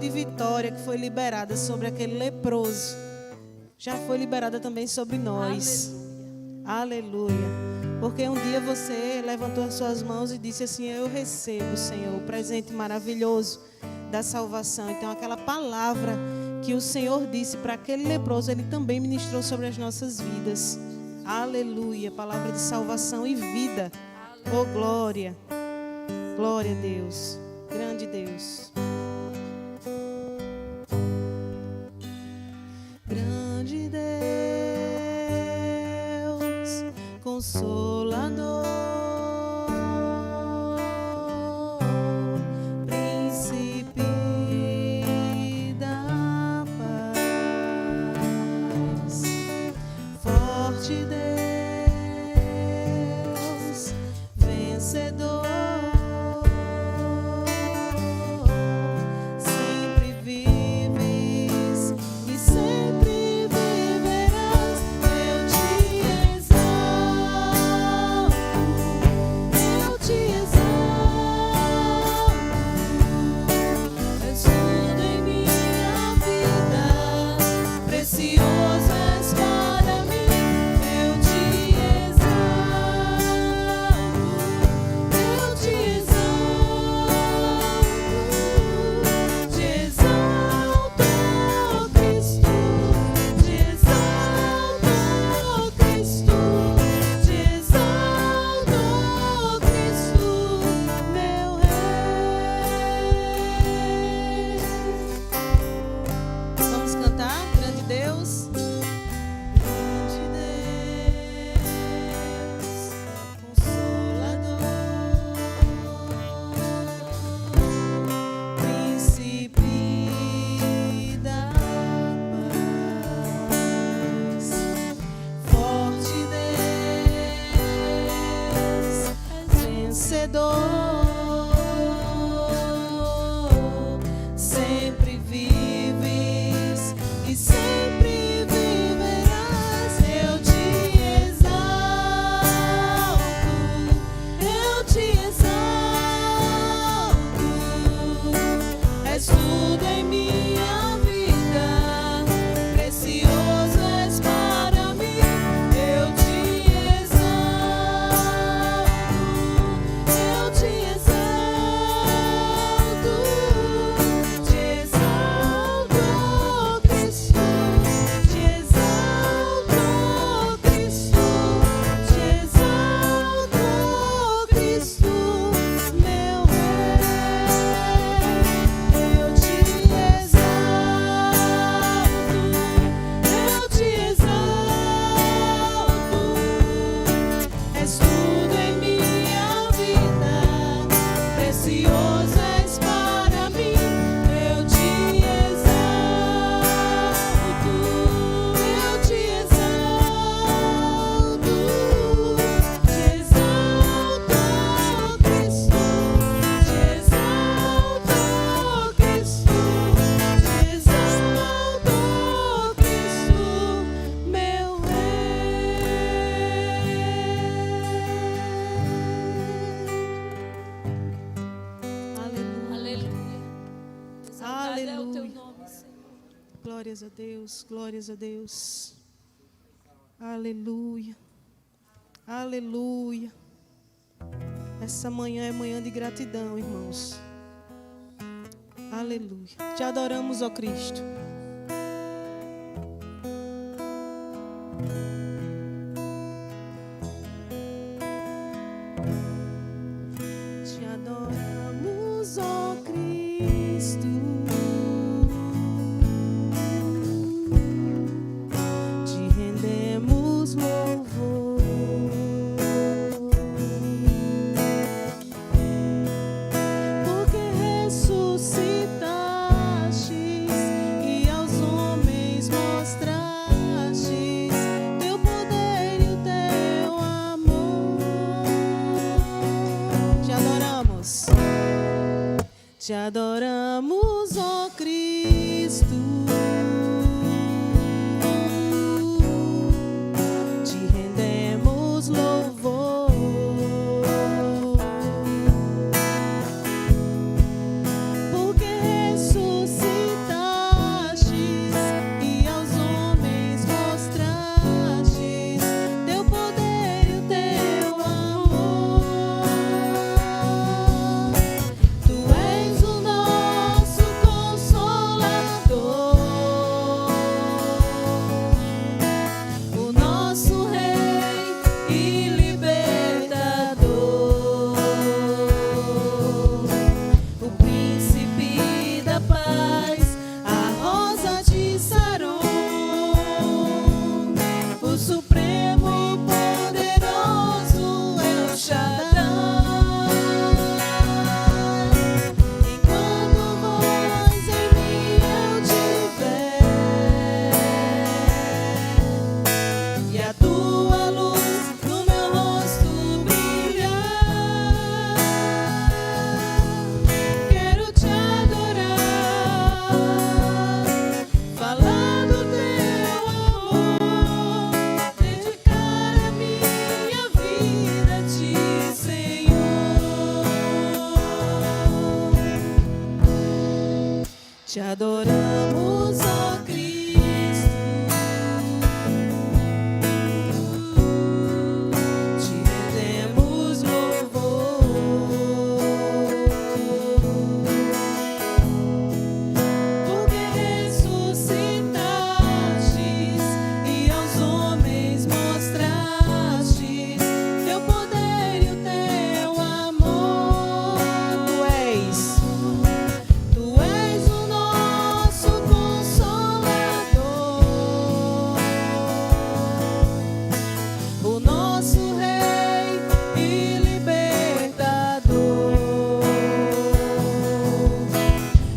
de vitória que foi liberada sobre aquele leproso, já foi liberada também sobre nós. Aleluia. Porque um dia você levantou as suas mãos e disse assim: eu recebo, Senhor, o presente maravilhoso da salvação. Então aquela palavra que o Senhor disse para aquele leproso, Ele também ministrou sobre as nossas vidas. Aleluia. Palavra de salvação e vida. Oh, glória. Glória a Deus. Grande Deus. Grande Deus, Consolador, Príncipe da paz, forte Deus, vencedor. Sempre vives e sempre viverás. Eu te exalto, eu te exalto. És tudo em minha vida, precioso és para mim. Eu te exalto, eu te exalto, te exalto, Cristo, te exalto, Cristo, te exalto, Cristo, meu Rei. Eu te exalto, eu te exalto. És tudo em minha vida, precioso és para mim. Eu te exalto, eu te exalto, te exalto, Cristo, te exalto, Cristo, te exalto, Cristo, meu Rei. Aleluia. Aleluia. Exaltado é o teu Aleluia. nome, Senhor. Glórias a Deus, glórias a Deus. Aleluia. Aleluia. Essa manhã é manhã de gratidão, irmãos. Aleluia. Te adoramos, ó Cristo. Te adoramos, ó Cristo. Te rendemos louvor. Porque ressuscitastes e aos homens mostrastes teu poder e o teu amor. Te adoramos. Te adoramos, ó Cristo. Te rendemos louvor. Porque ressuscitaste adoramos, ó Cristo. Te rendemos louvor, porque ressuscitastes e aos homens mostrastes teu poder e o teu amor. Tu és o nosso Consolador, o nosso Rei e Libertador,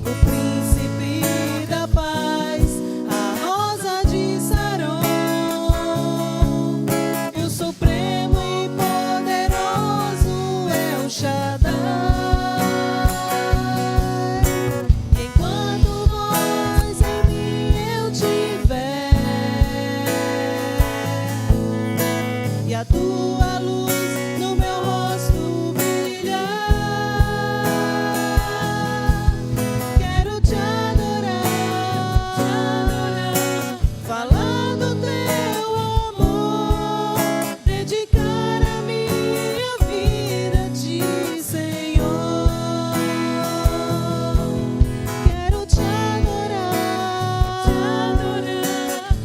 o Príncipe da Paz, a Rosa de Saron, e o Supremo e Poderoso El Shaddai. Enquanto voz em mim eu tiver e a tua luz no meu rosto brilhar, quero te adorar, falar do teu amor, dedicar a minha vida a ti, Senhor. Quero te adorar,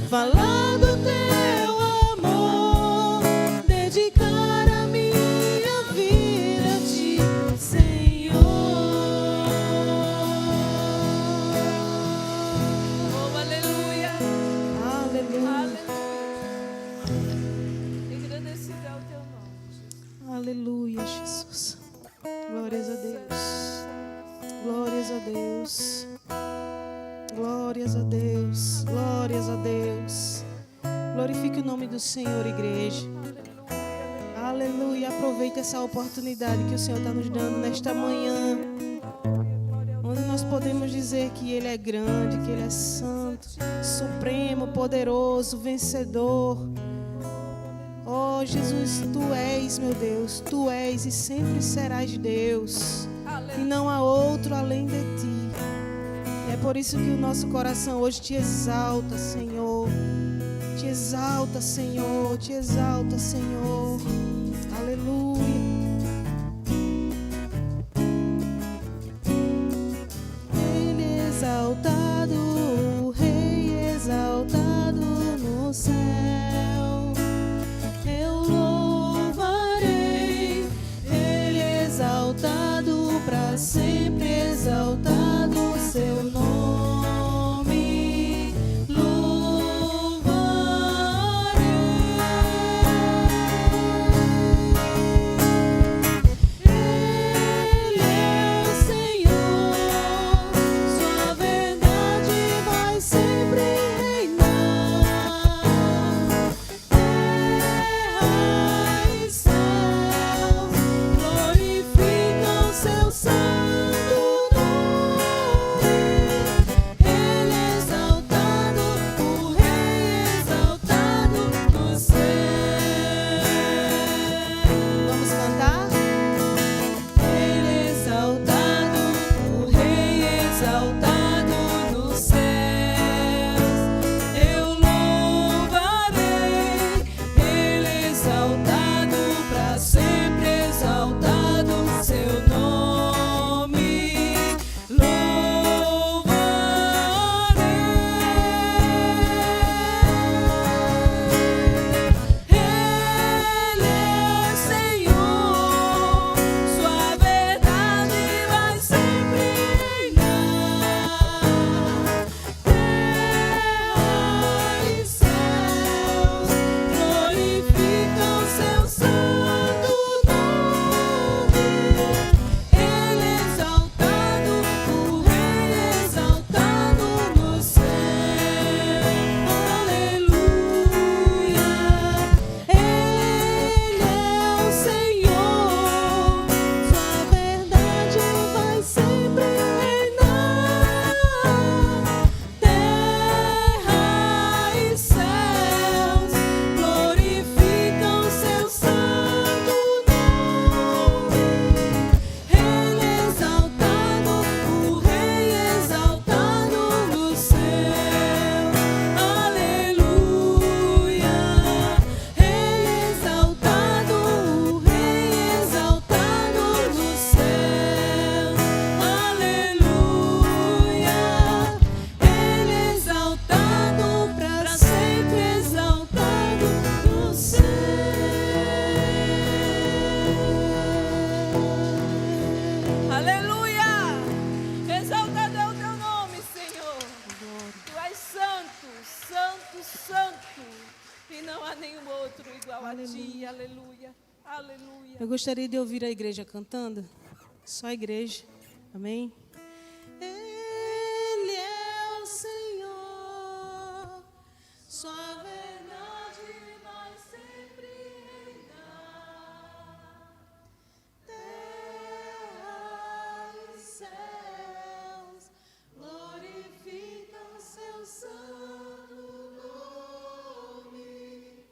falar do teu amor, dedicar a minha vida a ti, Senhor. Oh, aleluia. Aleluia, Aleluia. Engrandecido é o teu nome, Jesus. aleluia, Jesus. Glórias a Deus, glórias a Deus, glórias a Deus, glórias a Deus. Glorifique o nome do Senhor, igreja. Aleluia. Aproveita essa oportunidade que o Senhor está nos dando nesta manhã, onde nós podemos dizer que Ele é grande, que Ele é santo, supremo, poderoso, vencedor. Oh, Jesus, Tu és, meu Deus, Tu és e sempre serás Deus, e não há outro além de Ti. É por isso que o nosso coração hoje Te exalta, Senhor. Te exalta, Senhor, Te exalta, Senhor. Aleluia. Ele é exaltado, o Rei exaltado no céu. Eu louvarei, Ele é exaltado para sempre, exaltado o seu nome. Louvarei. não há nenhum outro igual a ti. Aleluia. Aleluia. Eu gostaria de ouvir a igreja cantando. Só a igreja. Amém? Ele é o Senhor, sua verdade vai sempre reinar. Terra e céus glorificam seu santo nome.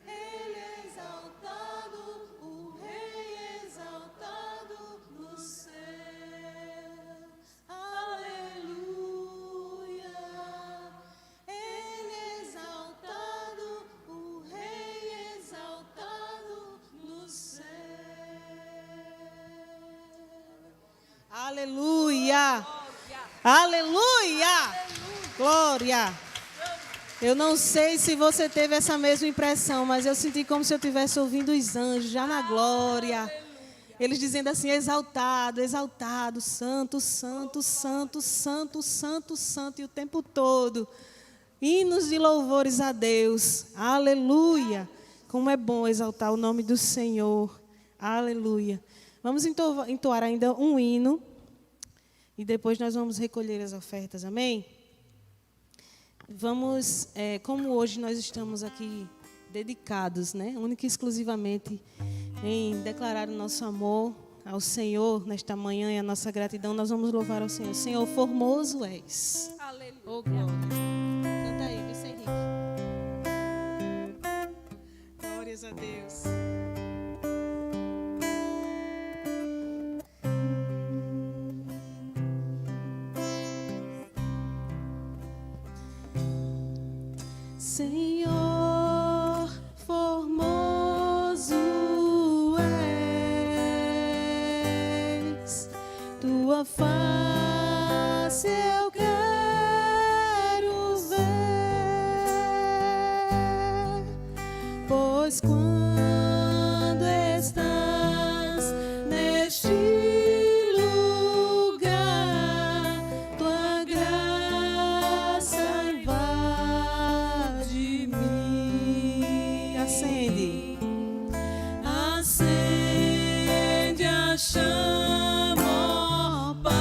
Ele é exaltado, o Rei exaltado nos céus. Aleluia. Ele é exaltado, o Rei exaltado nos céus. Aleluia. Aleluia. Glória. Eu não sei se você teve essa mesma impressão, mas eu senti como se eu estivesse ouvindo os anjos já na glória. Eles dizendo assim: exaltado, exaltado, santo, santo, santo, santo, santo, santo, e o tempo todo. Hinos de louvores a Deus. Aleluia. Como é bom exaltar o nome do Senhor. Aleluia. Vamos entoar ainda um hino. E depois nós vamos recolher as ofertas. Amém? Vamos, como hoje nós estamos aqui dedicados, né, única e exclusivamente em declarar o nosso amor ao Senhor nesta manhã e a nossa gratidão, nós vamos louvar ao Senhor. Senhor, formoso és. Aleluia. Oh, glória. Canta aí, Vicente Henrique. Glórias a Deus. Senhor, formoso és, tua face eu quero ver, pois quando estás neste lugar, tua graça invade mim. Acende a chama, ó Pai,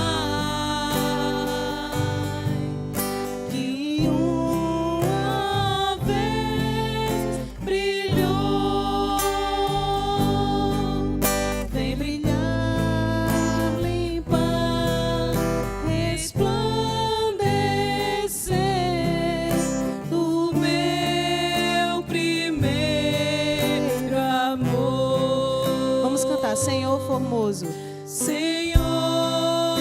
que uma vez brilhou. Vem brilhar, limpar, resplandecer o meu primeiro amor. Vamos cantar, Senhor formoso. Senhor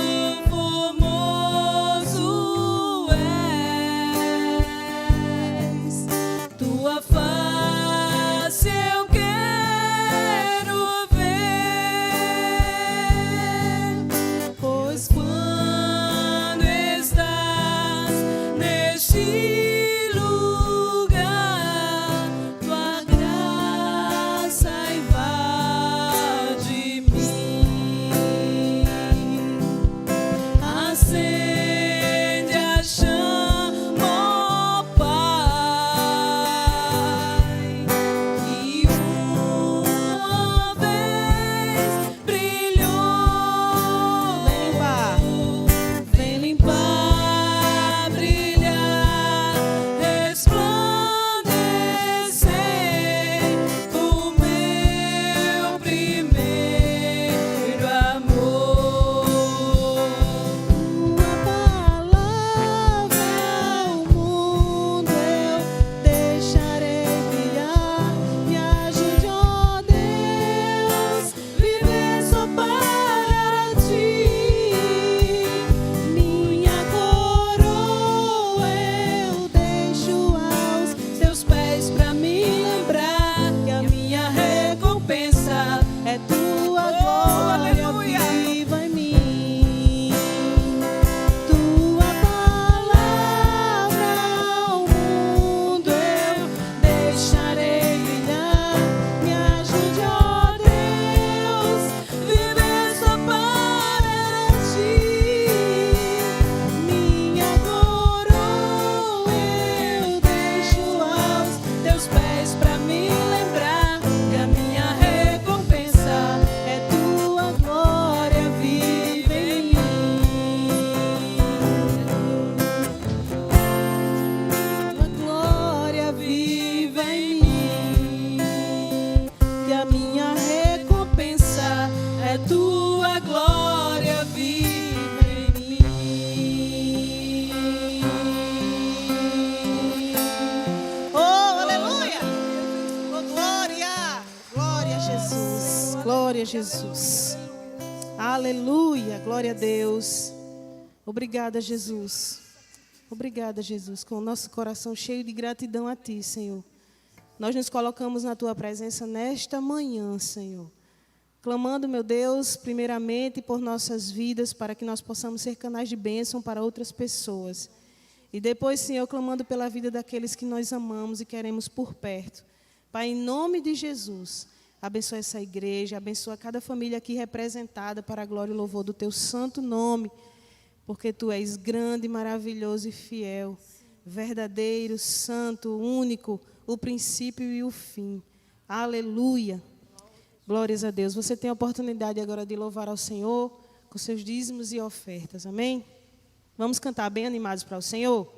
formoso és, tua face eu quero ver, pois quando estás neste lugar, tua graça invade mim. pra me lembrar que a minha recompensa é tua glória viva em mim. Tua glória viva em mim. Que a minha recompensa é tua glória viva em mim. Oh, aleluia! Oh, glória! Glória a Jesus! Glória a Jesus! Aleluia! Glória a Deus! Obrigada, Jesus. Obrigada, Jesus, com o nosso coração cheio de gratidão a Ti, Senhor. Nós nos colocamos na Tua presença nesta manhã, Senhor. Clamando, meu Deus, primeiramente por nossas vidas, para que nós possamos ser canais de bênção para outras pessoas. E depois, Senhor, clamando pela vida daqueles que nós amamos e queremos por perto. Pai, em nome de Jesus, abençoa essa igreja, abençoa cada família aqui representada para a glória e louvor do Teu santo nome. Porque Tu és grande, maravilhoso e fiel, verdadeiro, santo, único, o princípio e o fim. Aleluia. Glórias a Deus. Você tem a oportunidade agora de louvar ao Senhor com seus dízimos e ofertas. Amém? Vamos cantar bem animados para o Senhor?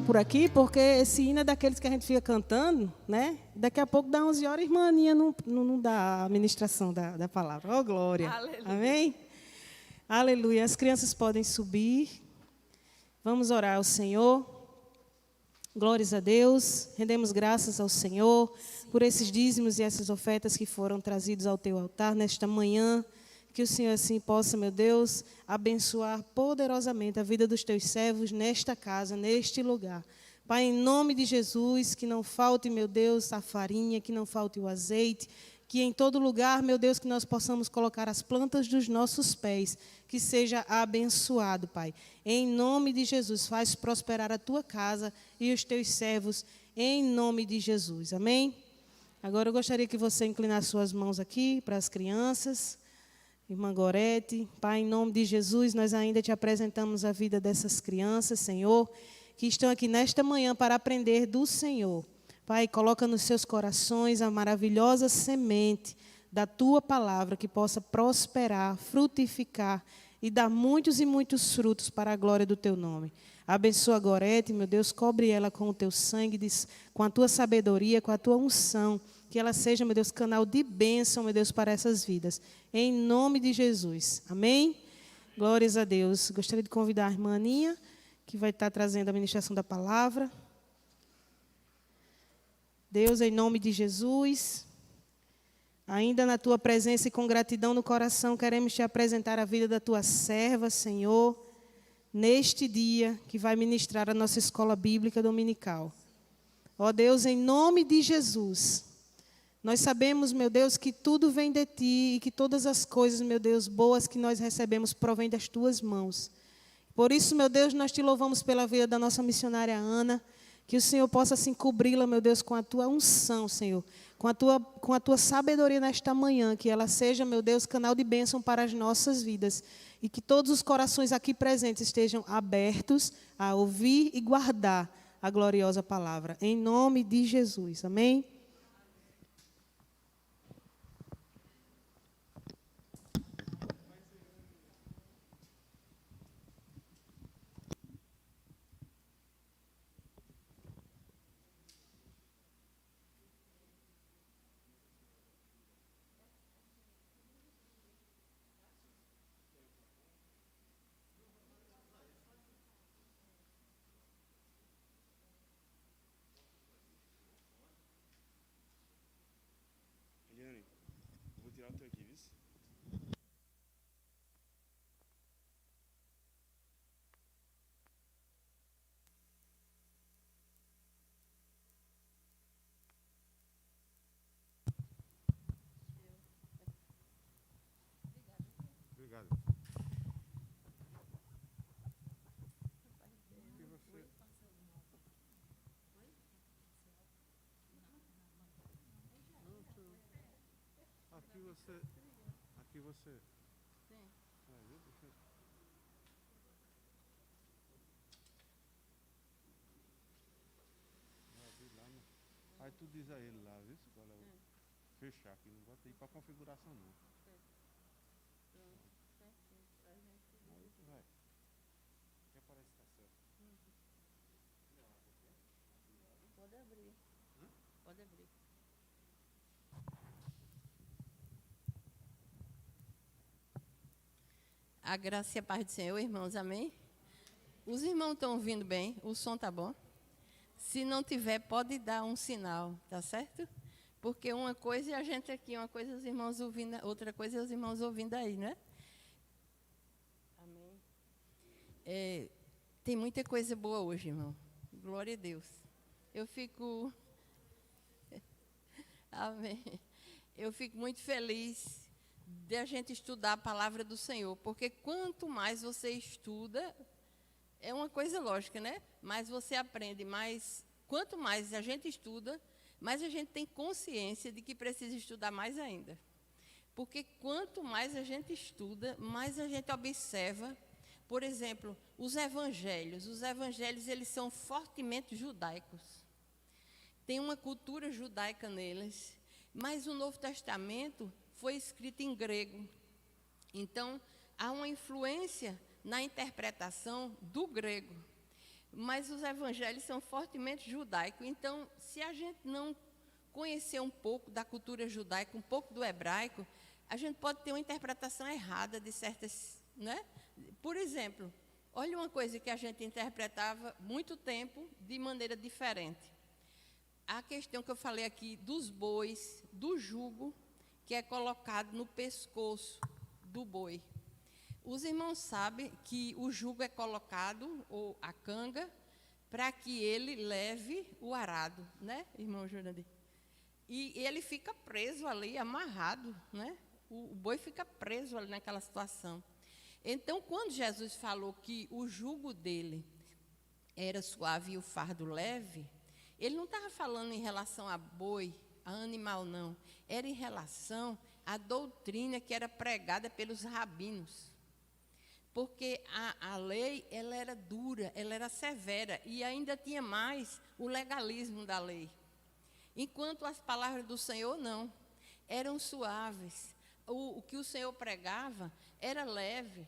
Por aqui, porque esse hino é daqueles que a gente fica cantando, né? Daqui a pouco dá 11 horas, irmã Aninha não dá a ministração da palavra. Oh, glória. Aleluia. Amém? Aleluia. As crianças podem subir. Vamos orar ao Senhor. Glórias a Deus. Rendemos graças ao Senhor por esses dízimos e essas ofertas que foram trazidos ao teu altar nesta manhã. Que o Senhor assim possa, meu Deus, abençoar poderosamente a vida dos teus servos nesta casa, neste lugar. Pai, em nome de Jesus, que não falte, meu Deus, a farinha, que não falte o azeite, que em todo lugar, meu Deus, que nós possamos colocar as plantas dos nossos pés, que seja abençoado, Pai. Em nome de Jesus, faz prosperar a tua casa e os teus servos, em nome de Jesus. Amém? Agora eu gostaria que você inclinasse suas mãos aqui para as crianças. Irmã Gorete, Pai, em nome de Jesus, nós ainda te apresentamos a vida dessas crianças, Senhor, que estão aqui nesta manhã para aprender do Senhor. Pai, coloca nos seus corações a maravilhosa semente da Tua palavra, que possa prosperar, frutificar e dar muitos e muitos frutos para a glória do Teu nome. Abençoa a Gorete, meu Deus, cobre ela com o Teu sangue, com a Tua sabedoria, com a Tua unção, que ela seja, meu Deus, canal de bênção, meu Deus, para essas vidas. Em nome de Jesus. Amém? Glórias a Deus. Gostaria de convidar a irmã Aninha, que vai estar trazendo a ministração da palavra. Deus, em nome de Jesus, ainda na Tua presença e com gratidão no coração, queremos Te apresentar a vida da Tua serva, Senhor, neste dia que vai ministrar a nossa escola bíblica dominical. Ó Deus, em nome de Jesus, nós sabemos, meu Deus, que tudo vem de Ti e que todas as coisas, meu Deus, boas que nós recebemos provêm das Tuas mãos. Por isso, meu Deus, nós te louvamos pela vida da nossa missionária Ana. Que o Senhor possa assim cobri-la, meu Deus, com a tua unção, Senhor. Com a tua sabedoria nesta manhã. Que ela seja, meu Deus, canal de bênção para as nossas vidas. E que todos os corações aqui presentes estejam abertos a ouvir e guardar a gloriosa palavra. Em nome de Jesus. Amém? Eliane, eu vou tirar o teu aqui, viu? Obrigado. Aqui você. Aqui você. Sim. Aí tu diz a ele lá, viu? Qual é o. Fechar aqui, não bota aí pra configuração não. Aí vai. Que parece que tá certo. Pode abrir. Pode abrir. A graça e a paz do Senhor, irmãos, amém? Os irmãos estão ouvindo bem? O som tá bom? Se não tiver, pode dar um sinal, tá certo? Porque uma coisa é a gente aqui, uma coisa é os irmãos ouvindo, outra coisa é os irmãos ouvindo aí, né? Amém. Tem muita coisa boa hoje, irmão. Glória a Deus. Eu fico... Amém. Eu fico muito feliz de a gente estudar a palavra do Senhor, porque quanto mais você estuda, é uma coisa lógica, né? Mais você aprende, mas quanto mais a gente estuda, mais a gente tem consciência de que precisa estudar mais ainda. Porque quanto mais a gente estuda, mais a gente observa, por exemplo, os evangelhos. Os evangelhos, eles são fortemente judaicos. Tem uma cultura judaica neles, mas o Novo Testamento foi escrito em grego. Então, há uma influência na interpretação do grego. Mas os evangelhos são fortemente judaicos. Então, se a gente não conhecer um pouco da cultura judaica, um pouco do hebraico, a gente pode ter uma interpretação errada de certas, né? Por exemplo, olha uma coisa que a gente interpretava muito tempo de maneira diferente. A questão que eu falei aqui dos bois, do jugo, que é colocado no pescoço do boi. Os irmãos sabem que o jugo é colocado, ou a canga, para que ele leve o arado, né, irmão Jurandir? E ele fica preso ali, amarrado, né? O boi fica preso ali naquela situação. Então, quando Jesus falou que o jugo dele era suave e o fardo leve, ele não estava falando em relação a boi, a animal, não. Era em relação à doutrina que era pregada pelos rabinos. Porque a lei, ela era dura, ela era severa, e ainda tinha mais o legalismo da lei. Enquanto as palavras do Senhor, não, eram suaves. O que o Senhor pregava era leve.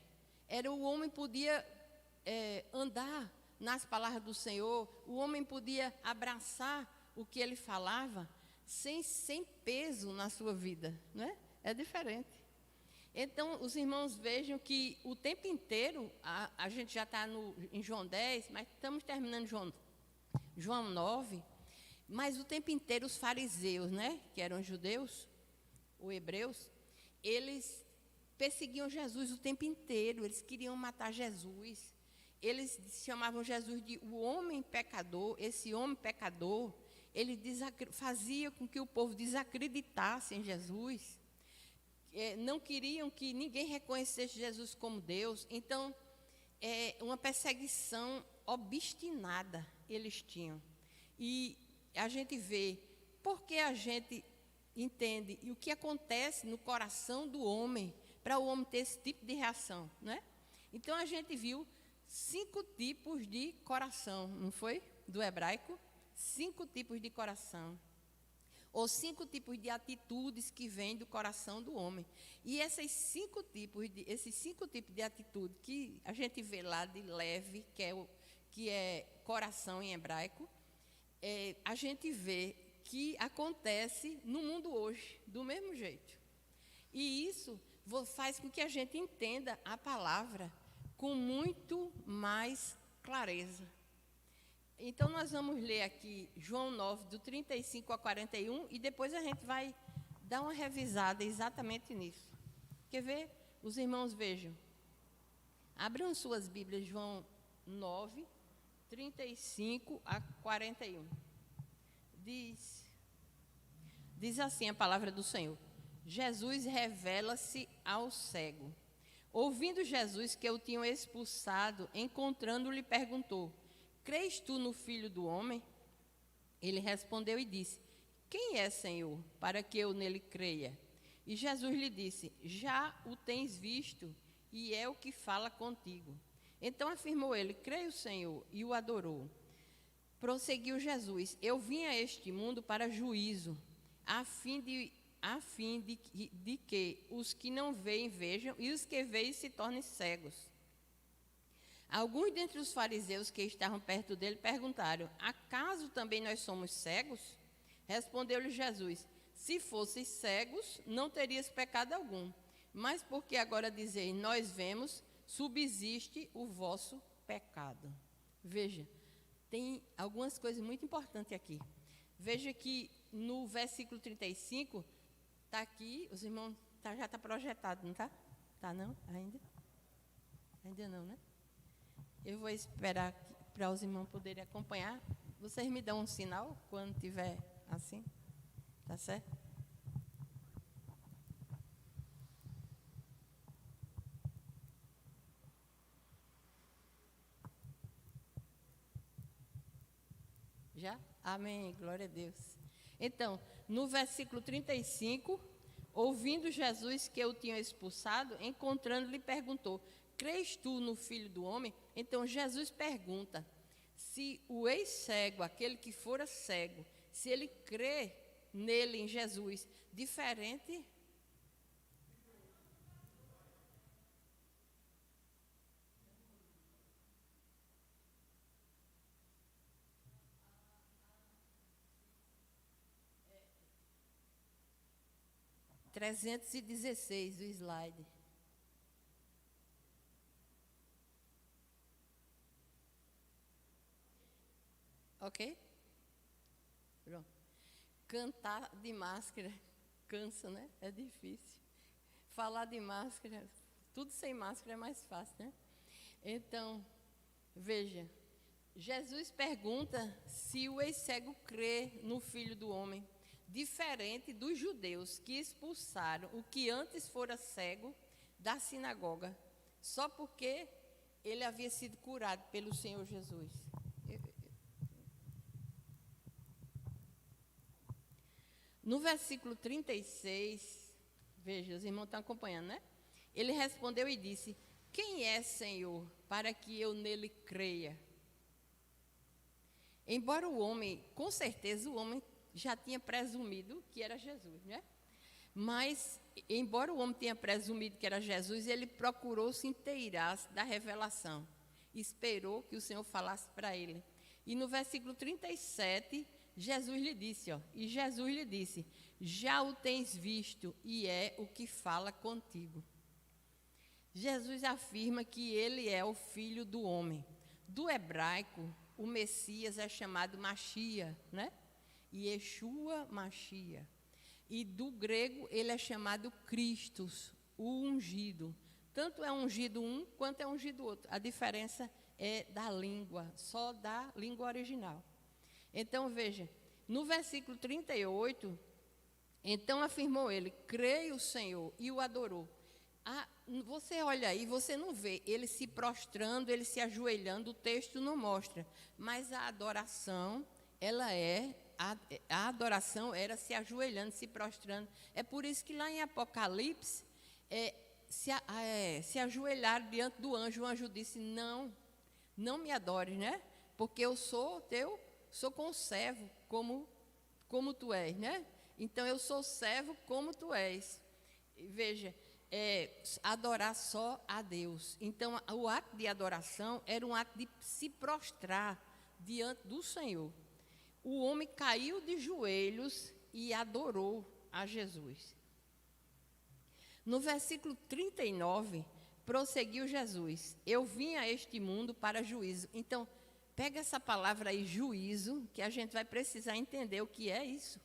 O homem podia andar nas palavras do Senhor, o homem podia abraçar o que ele falava, sem peso na sua vida, né? É diferente. Então, os irmãos vejam que o tempo inteiro, a gente já está em João 10, mas estamos terminando João 9, mas o tempo inteiro os fariseus, né, que eram judeus, ou hebreus, eles perseguiam Jesus o tempo inteiro, eles queriam matar Jesus, eles chamavam Jesus de o homem pecador, esse homem pecador, ele fazia com que o povo desacreditasse em Jesus, não queriam que ninguém reconhecesse Jesus como Deus. Então, uma perseguição obstinada eles tinham. E a gente vê, porque a gente entende e o que acontece no coração do homem para o homem ter esse tipo de reação, né? Então a gente viu 5 tipos de coração, não foi? Do hebraico, 5 tipos de coração, ou 5 tipos de atitudes que vêm do coração do homem. E esses 5 tipos de atitude que a gente vê lá de leve, que é coração em hebraico, a gente vê que acontece no mundo hoje, do mesmo jeito. E isso faz com que a gente entenda a palavra com muito mais clareza. Então, nós vamos ler aqui João 9, do 35 a 41, e depois a gente vai dar uma revisada exatamente nisso. Quer ver? Os irmãos vejam. Abram suas Bíblias, João 9, 35 a 41. Diz assim a palavra do Senhor. Jesus revela-se ao cego. Ouvindo Jesus que o tinham expulsado, encontrando-lhe, perguntou: crês tu no Filho do Homem? Ele respondeu e disse: quem é, Senhor, para que eu nele creia? E Jesus lhe disse: já o tens visto, e é o que fala contigo. Então afirmou ele: creio, Senhor, e o adorou. Prosseguiu Jesus: eu vim a este mundo para juízo, a fim de que os que não veem vejam, e os que veem se tornem cegos. Alguns dentre os fariseus que estavam perto dele perguntaram: acaso também nós somos cegos? Respondeu-lhe Jesus: se fosseis cegos, não terias pecado algum. Mas porque agora dizeis, nós vemos, subsiste o vosso pecado. Veja, tem algumas coisas muito importantes aqui. Veja que no versículo 35, está aqui, os irmãos, já está projetado, não está? Está não? Ainda? Ainda não, né? Eu vou esperar para os irmãos poderem acompanhar. Vocês me dão um sinal quando tiver assim? Tá certo? Já? Amém, glória a Deus. Então, no versículo 35, ouvindo Jesus que o tinham expulsado, encontrando-lhe, perguntou: crês tu no Filho do Homem? Então Jesus pergunta se o ex-cego, aquele que fora cego, se ele crê nele, em Jesus, diferente. É, 316, o slide. Ok? Pronto. Cantar de máscara cansa, né? É difícil. Falar de máscara, tudo sem máscara é mais fácil, né? Então, veja, Jesus pergunta se o ex-cego crê no Filho do Homem, diferente dos judeus que expulsaram o que antes fora cego da sinagoga, só porque ele havia sido curado pelo Senhor Jesus. No versículo 36, veja, os irmãos estão acompanhando, né? Ele respondeu e disse: quem é, Senhor, para que eu nele creia? Embora o homem, com certeza o homem já tinha presumido que era Jesus, né? Mas, embora o homem tenha presumido que era Jesus, ele procurou se inteirar da revelação. Esperou que o Senhor falasse para ele. E no versículo 37, Jesus lhe disse, já o tens visto, e é o que fala contigo. Jesus afirma que ele é o Filho do Homem. Do hebraico, o Messias é chamado Machia, né? Yeshua Machia. E do grego, ele é chamado Christos, o ungido. Tanto é ungido um, quanto é ungido outro. A diferença é da língua, só da língua original. Então, veja, no versículo 38, então afirmou ele, creio, Senhor, e o adorou. Você olha aí, você não vê ele se prostrando, ele se ajoelhando, o texto não mostra. Mas a adoração, a adoração era se ajoelhando, se prostrando. É por isso que lá em Apocalipse, se ajoelharam diante do anjo. O anjo disse, não me adores, né? Porque eu sou conservo, como tu és, né? Então, eu sou servo como tu és. Veja, adorar só a Deus. Então, o ato de adoração era um ato de se prostrar diante do Senhor. O homem caiu de joelhos e adorou a Jesus. No versículo 39, prosseguiu Jesus: eu vim a este mundo para juízo. Então, pega essa palavra aí, juízo, que a gente vai precisar entender o que é isso.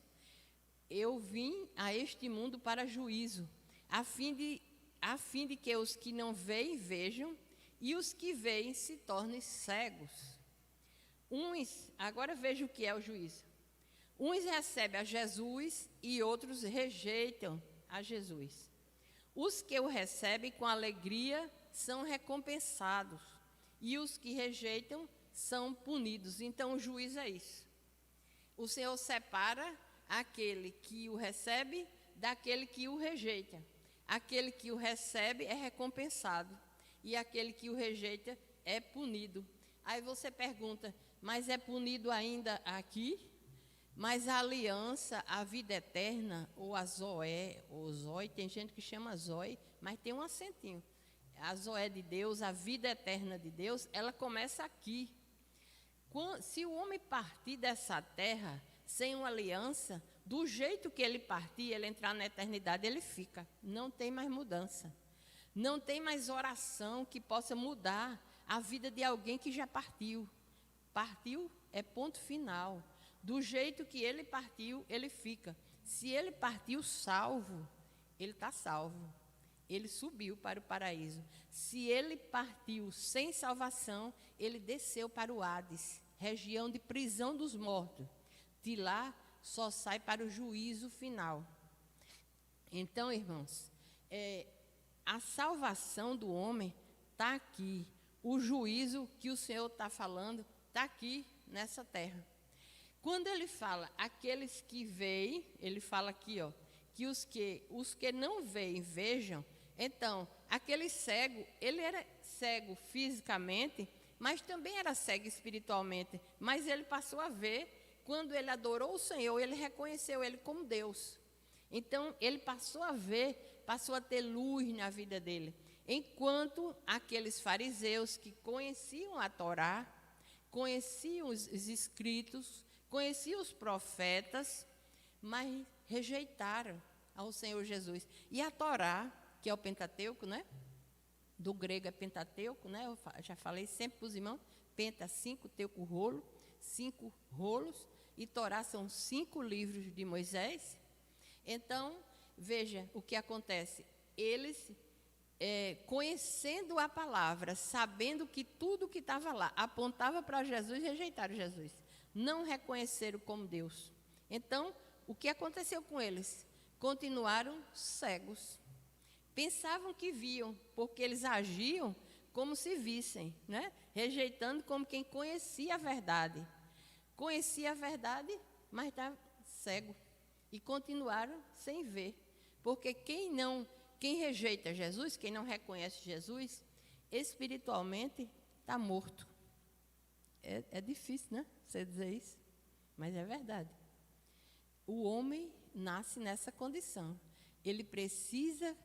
Eu vim a este mundo para juízo, a fim de que os que não veem vejam, e os que veem se tornem cegos. Agora veja o que é o juízo. Uns recebem a Jesus e outros rejeitam a Jesus. Os que o recebem com alegria são recompensados, e os que rejeitam são punidos. Então, o juízo é isso. O Senhor separa aquele que o recebe daquele que o rejeita. Aquele que o recebe é recompensado, e aquele que o rejeita é punido. Aí você pergunta, mas é punido ainda aqui? Mas a aliança, a vida eterna, ou a Zoé, ou Zói, tem gente que chama Zói, mas tem um acentinho. A Zoé de Deus, a vida eterna de Deus, ela começa aqui. Se o homem partir dessa terra sem uma aliança, do jeito que ele partir, ele entrar na eternidade, ele fica. Não tem mais mudança. Não tem mais oração que possa mudar a vida de alguém que já partiu. Partiu é ponto final. Do jeito que ele partiu, ele fica. Se ele partiu salvo, ele está salvo. Ele subiu para o paraíso. Se ele partiu sem salvação, ele desceu para o Hades, região de prisão dos mortos. De lá, só sai para o juízo final. Então, irmãos, a salvação do homem está aqui. O juízo que o Senhor está falando está aqui nessa terra. Quando ele fala aqueles que veem, ele fala aqui, que os que não veem vejam. Então, aquele cego, ele era cego fisicamente, mas também era cego espiritualmente. Mas ele passou a ver. Quando ele adorou o Senhor, ele reconheceu ele como Deus. Então, ele passou a ver, passou a ter luz na vida dele. Enquanto aqueles fariseus que conheciam a Torá, conheciam os escritos, conheciam os profetas, mas rejeitaram ao Senhor Jesus. E a Torá, que é o Pentateuco, né? Do grego é Pentateuco, né? Eu já falei sempre para os irmãos, Penta 5, Teuco rolo, 5 rolos. E Torá são 5 livros de Moisés. Então, veja o que acontece. Eles, conhecendo a palavra, sabendo que tudo que estava lá apontava para Jesus, rejeitaram Jesus. Não reconheceram como Deus. Então, o que aconteceu com eles? Continuaram cegos. Pensavam que viam, porque eles agiam como se vissem, né? Rejeitando como quem conhecia a verdade. Conhecia a verdade, mas estava cego. E continuaram sem ver. Porque quem rejeita Jesus, quem não reconhece Jesus, espiritualmente está morto. É difícil, né? Você dizer isso, mas é verdade. O homem nasce nessa condição. Ele precisa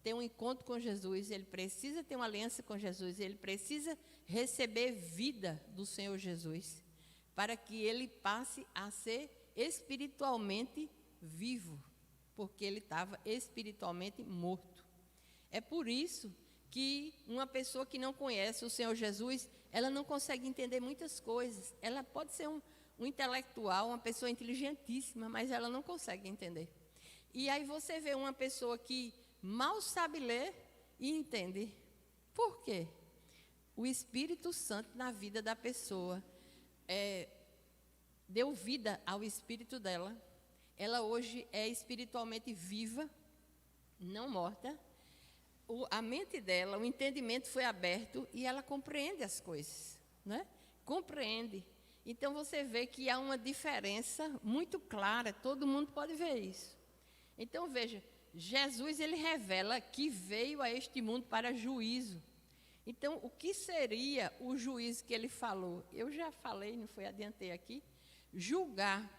ter um encontro com Jesus, ele precisa ter uma aliança com Jesus, ele precisa receber vida do Senhor Jesus, para que ele passe a ser espiritualmente vivo, porque ele estava espiritualmente morto. É por isso que uma pessoa que não conhece o Senhor Jesus, ela não consegue entender muitas coisas. Ela pode ser um intelectual, uma pessoa inteligentíssima, mas ela não consegue entender. E aí você vê uma pessoa que mal sabe ler e entende. Por quê? O Espírito Santo na vida da pessoa deu vida ao espírito dela. Ela hoje é espiritualmente viva, não morta. a mente dela, o entendimento foi aberto e ela compreende as coisas, né? Compreende. Então você vê que há uma diferença muito clara, todo mundo pode ver isso. Então veja, Jesus ele revela que veio a este mundo para juízo. Então o que seria o juízo que ele falou? Eu já falei, não foi, adiantei aqui. Julgar,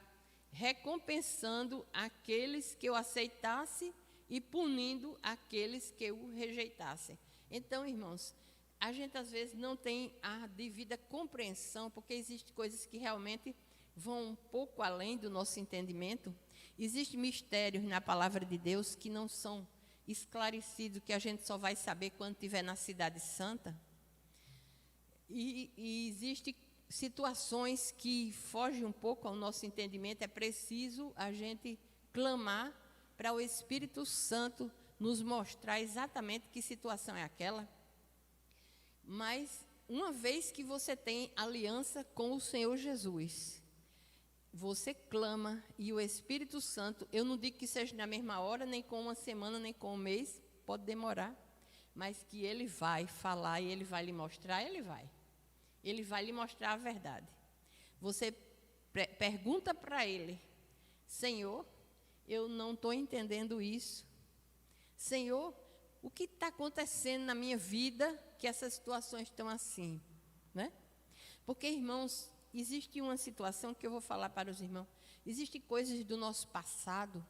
recompensando aqueles que o aceitassem e punindo aqueles que o rejeitassem. Então, irmãos, a gente às vezes não tem a devida compreensão, porque existem coisas que realmente vão um pouco além do nosso entendimento. Existem mistérios na palavra de Deus que não são esclarecidos, que a gente só vai saber quando estiver na cidade santa. E existem situações que fogem um pouco ao nosso entendimento. É preciso a gente clamar para o Espírito Santo nos mostrar exatamente que situação é aquela. Mas, uma vez que você tem aliança com o Senhor Jesus, você clama e o Espírito Santo, eu não digo que seja na mesma hora, nem com uma semana, nem com um mês, pode demorar, mas que ele vai falar e ele vai lhe mostrar, ele vai. Ele vai lhe mostrar a verdade. Você pergunta para ele: Senhor, eu não estou entendendo isso. Senhor, o que está acontecendo na minha vida que essas situações estão assim, né? Porque, irmãos, existe uma situação que eu vou falar para os irmãos. Existem coisas do nosso passado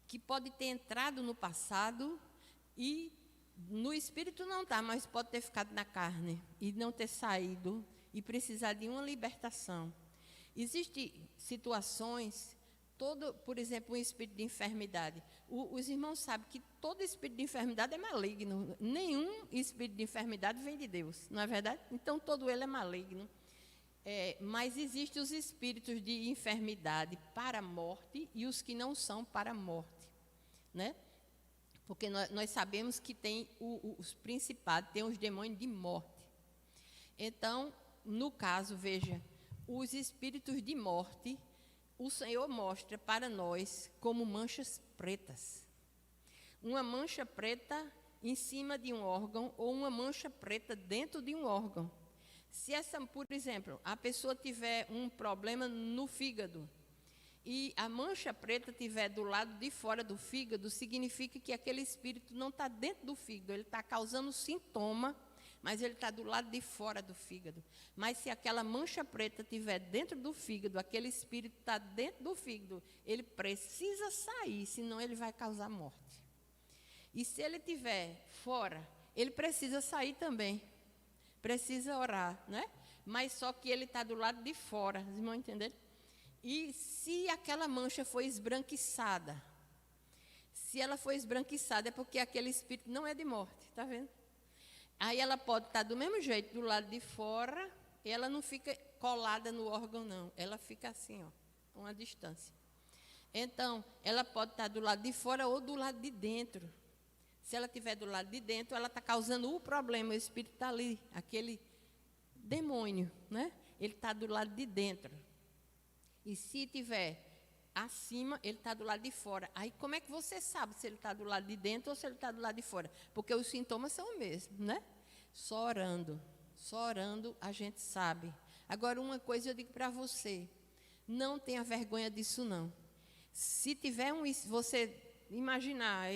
que pode ter entrado no passado e no espírito não está, mas pode ter ficado na carne e não ter saído e precisar de uma libertação. Existem situações, por exemplo, um espírito de enfermidade. Os irmãos sabem que todo espírito de enfermidade é maligno. Nenhum espírito de enfermidade vem de Deus, não é verdade? Então, todo ele é maligno. Mas existem os espíritos de enfermidade para a morte e os que não são para a morte, né? Porque nós sabemos que tem os principados, tem os demônios de morte. Então, no caso, veja, os espíritos de morte, o Senhor mostra para nós como manchas pretas. Uma mancha preta em cima de um órgão ou uma mancha preta dentro de um órgão. Se essa, por exemplo, a pessoa tiver um problema no fígado e a mancha preta estiver do lado de fora do fígado, significa que aquele espírito não está dentro do fígado, ele está causando sintoma, mas ele está do lado de fora do fígado. Mas se aquela mancha preta estiver dentro do fígado, aquele espírito está dentro do fígado, ele precisa sair, senão ele vai causar morte. E se ele estiver fora, ele precisa sair também. Precisa orar, né? Mas só que ele está do lado de fora, os irmãos entenderam? E se aquela mancha foi esbranquiçada, se ela foi esbranquiçada é porque aquele espírito não é de morte, está vendo? Aí ela pode estar do mesmo jeito, do lado de fora, e ela não fica colada no órgão, não. Ela fica assim, ó, a uma distância. Então, ela pode estar do lado de fora ou do lado de dentro. Se ela estiver do lado de dentro, ela está causando o problema, o espírito está ali, aquele demônio, né? Ele está do lado de dentro. E se estiver acima, ele está do lado de fora. Aí como é que você sabe se ele está do lado de dentro ou se ele está do lado de fora? Porque os sintomas são os mesmos, né? Só orando a gente sabe. Agora, uma coisa eu digo para você, não tenha vergonha disso não. Se tiver você imaginar,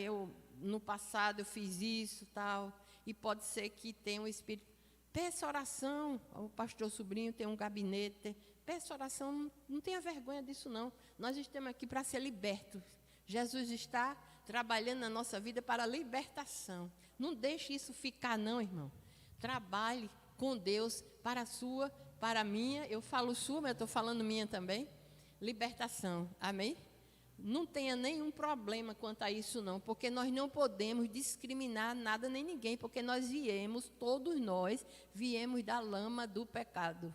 no passado eu fiz isso, tal, e pode ser que tenha um espírito. Peça oração, o pastor Sobrinho tem um gabinete, peça oração, não tenha vergonha disso não. Nós estamos aqui para ser libertos. Jesus está trabalhando na nossa vida para a libertação. Não deixe isso ficar não, irmão. Trabalhe com Deus para a sua, para a minha. Eu falo sua, mas eu estou falando minha também. Libertação, amém? Não tenha nenhum problema quanto a isso não, porque nós não podemos discriminar nada nem ninguém, porque todos nós viemos da lama do pecado.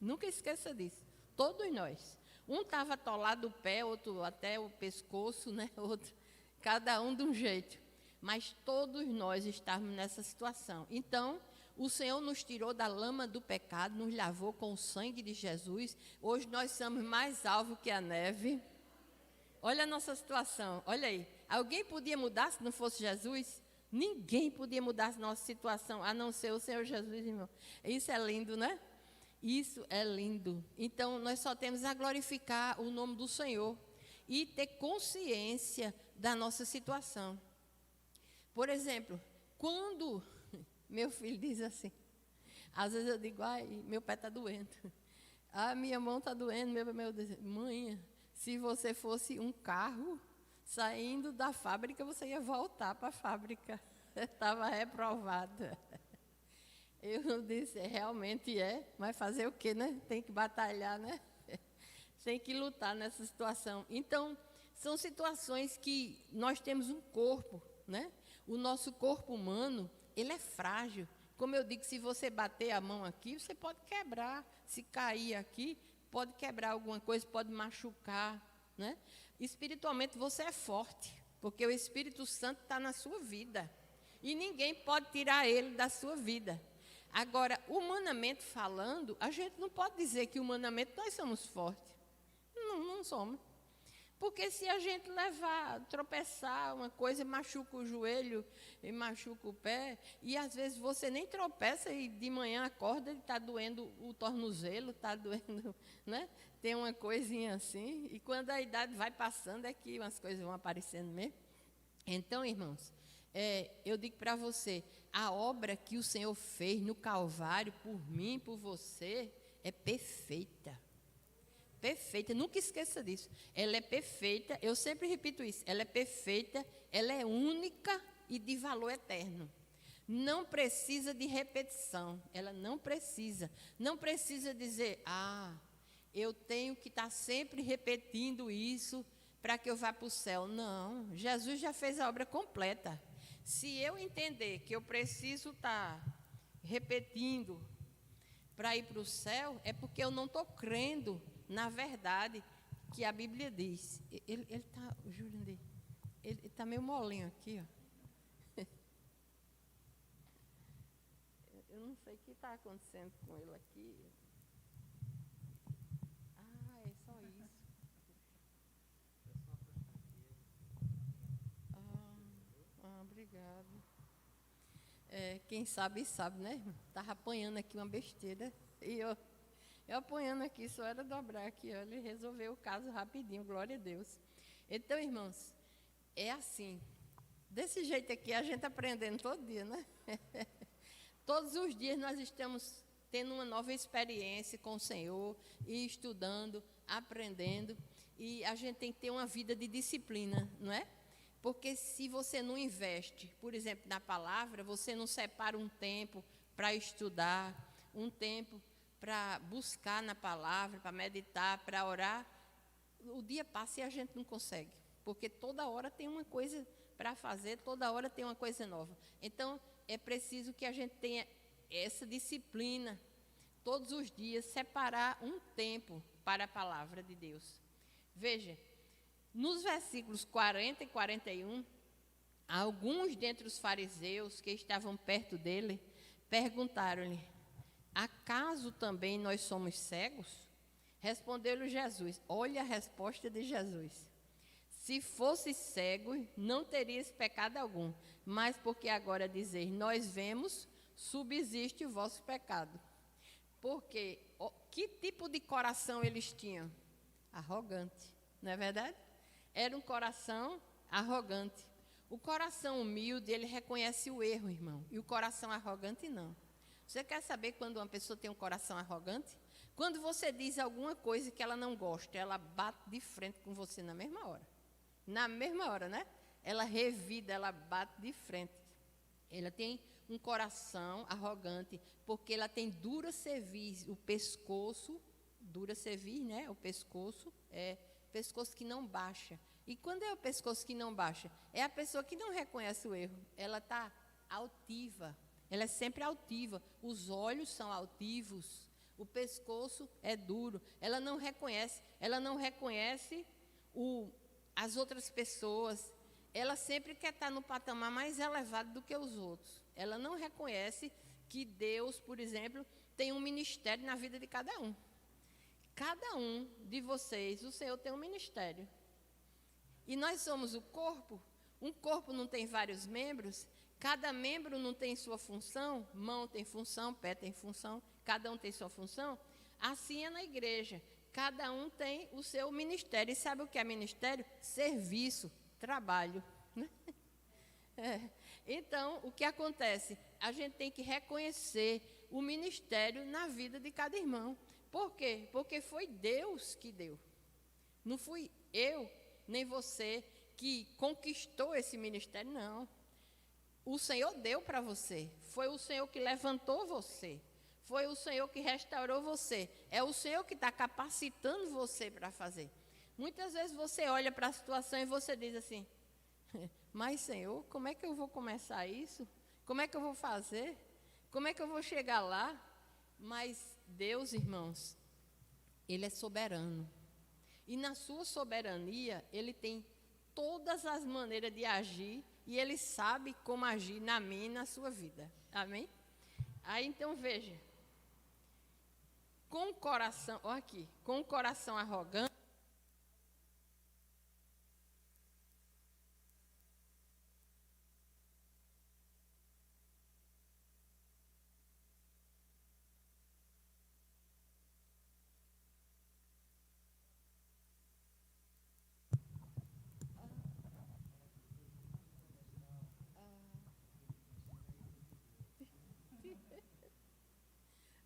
Nunca esqueça disso, todos nós. Um estava atolado o pé, outro até o pescoço, né? Outro, cada um de um jeito. Mas todos nós estávamos nessa situação. Então, o Senhor nos tirou da lama do pecado, nos lavou com o sangue de Jesus. Hoje nós somos mais alvos que a neve. Olha a nossa situação, olha aí. Alguém podia mudar se não fosse Jesus? Ninguém podia mudar a nossa situação, a não ser o Senhor Jesus, irmão. Isso é lindo, né? Isso é lindo. Então, nós só temos a glorificar o nome do Senhor e ter consciência da nossa situação. Por exemplo, quando meu filho diz assim, às vezes eu digo, ai, meu pé está doendo. Ah, minha mão está doendo, meu Deus. Mãe, se você fosse um carro saindo da fábrica, você ia voltar para a fábrica. Estava reprovada. Eu disse, realmente é, mas fazer o quê, né? Tem que batalhar, né? Tem que lutar nessa situação. Então, são situações que nós temos um corpo, né? O nosso corpo humano, ele é frágil. Como eu digo, se você bater a mão aqui, você pode quebrar. Se cair aqui, pode quebrar alguma coisa, pode machucar, né? Espiritualmente, você é forte, porque o Espírito Santo está na sua vida. E ninguém pode tirar ele da sua vida. Agora, humanamente falando, a gente não pode dizer que humanamente nós somos fortes. Não somos. Porque se a gente levar, tropeçar uma coisa, machuca o joelho e machuca o pé, e às vezes você nem tropeça e de manhã acorda e está doendo o tornozelo, está doendo, né? Tem uma coisinha assim, e quando a idade vai passando é que umas coisas vão aparecendo mesmo. Então, irmãos, eu digo para você, a obra que o Senhor fez no Calvário, por mim, por você, é perfeita. Perfeita, nunca esqueça disso. Ela é perfeita, eu sempre repito isso, ela é perfeita, ela é única e de valor eterno. Não precisa de repetição, ela não precisa. Não precisa dizer, eu tenho que estar sempre repetindo isso para que eu vá para o céu. Não, Jesus já fez a obra completa. Se eu entender que eu preciso estar repetindo para ir para o céu, é porque eu não estou crendo na verdade que a Bíblia diz. Ele está, Jurandir, ele está meio molinho aqui, ó. Eu não sei o que está acontecendo com ele aqui. É só isso. Obrigada. Quem sabe, sabe, né? Estava apanhando aqui uma besteira e eu apanhando aqui, só era dobrar aqui, olha, ele resolveu o caso rapidinho, glória a Deus. Então, irmãos, é assim, desse jeito aqui, a gente aprendendo todo dia, né? Todos os dias nós estamos tendo uma nova experiência com o Senhor, e estudando, aprendendo, e a gente tem que ter uma vida de disciplina, não é? Porque se você não investe, por exemplo, na palavra, você não separa um tempo para estudar, um tempo para buscar na palavra, para meditar, para orar, o dia passa e a gente não consegue, porque toda hora tem uma coisa para fazer, toda hora tem uma coisa nova. Então, é preciso que a gente tenha essa disciplina, todos os dias, separar um tempo para a palavra de Deus. Veja, nos versículos 40 e 41, alguns dentre os fariseus que estavam perto dele, perguntaram-lhe, acaso também nós somos cegos? Respondeu-lhe Jesus. Olha a resposta de Jesus. Se fosse cego, não terias pecado algum, mas porque agora dizeis, nós vemos, subsiste o vosso pecado. Porque, que tipo de coração eles tinham? Arrogante, não é verdade? Era um coração arrogante. O coração humilde, ele reconhece o erro, irmão, e o coração arrogante não. Você quer saber quando uma pessoa tem um coração arrogante? Quando você diz alguma coisa que ela não gosta, ela bate de frente com você na mesma hora. Na mesma hora, né? Ela revida, ela bate de frente. Ela tem um coração arrogante, porque ela tem dura cerviz, o pescoço, dura cerviz, né? O pescoço é pescoço que não baixa. E quando é o pescoço que não baixa? É a pessoa que não reconhece o erro. Ela está altiva. Ela é sempre altiva, os olhos são altivos, o pescoço é duro, ela não reconhece as outras pessoas, ela sempre quer estar no patamar mais elevado do que os outros. Ela não reconhece que Deus, por exemplo, tem um ministério na vida de cada um. Cada um de vocês, o Senhor tem um ministério. E nós somos o corpo. Um corpo não tem vários membros. Cada membro não tem sua função, mão tem função, pé tem função, cada um tem sua função. Assim é na igreja, cada um tem o seu ministério. E sabe o que é ministério? Serviço, trabalho. Né? Então, o que acontece? A gente tem que reconhecer o ministério na vida de cada irmão. Por quê? Porque foi Deus que deu. Não fui eu, nem você, que conquistou esse ministério, não. O Senhor deu para você. Foi o Senhor que levantou você. Foi o Senhor que restaurou você. É o Senhor que está capacitando você para fazer. Muitas vezes você olha para a situação e você diz assim, mas Senhor, como é que eu vou começar isso? Como é que eu vou fazer? Como é que eu vou chegar lá? Mas Deus, irmãos, Ele é soberano. E na sua soberania, Ele tem todas as maneiras de agir e Ele sabe como agir na minha e na sua vida. Amém? Aí então veja, com o coração, olha aqui, com o coração arrogante,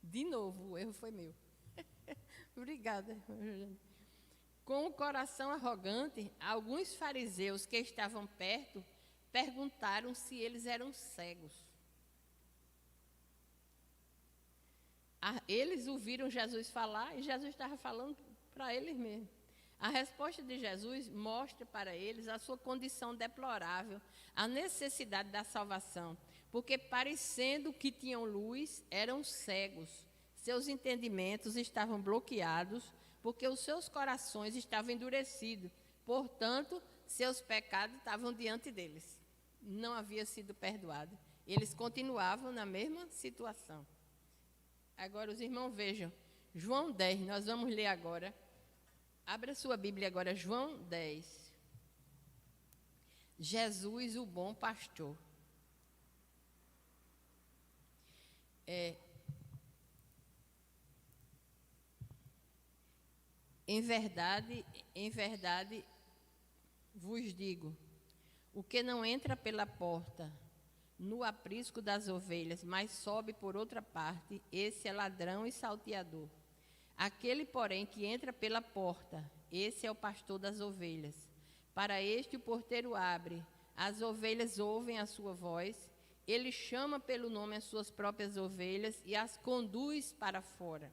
de novo, o erro foi meu. Obrigada. Com o coração arrogante, alguns fariseus que estavam perto perguntaram se eles eram cegos. Eles ouviram Jesus falar e Jesus estava falando para eles mesmos. A resposta de Jesus mostra para eles a sua condição deplorável, a necessidade da salvação, porque parecendo que tinham luz, eram cegos. Seus entendimentos estavam bloqueados, porque os seus corações estavam endurecidos. Portanto, seus pecados estavam diante deles. Não havia sido perdoado. Eles continuavam na mesma situação. Agora, os irmãos vejam, João 10, nós vamos ler agora. Abra sua Bíblia agora, João 10. Jesus, o bom pastor. Em verdade vos digo, o que não entra pela porta no aprisco das ovelhas, mas sobe por outra parte, esse é ladrão e salteador. Aquele, porém, que entra pela porta, esse é o pastor das ovelhas. Para este o porteiro abre, as ovelhas ouvem a sua voz, ele chama pelo nome as suas próprias ovelhas e as conduz para fora.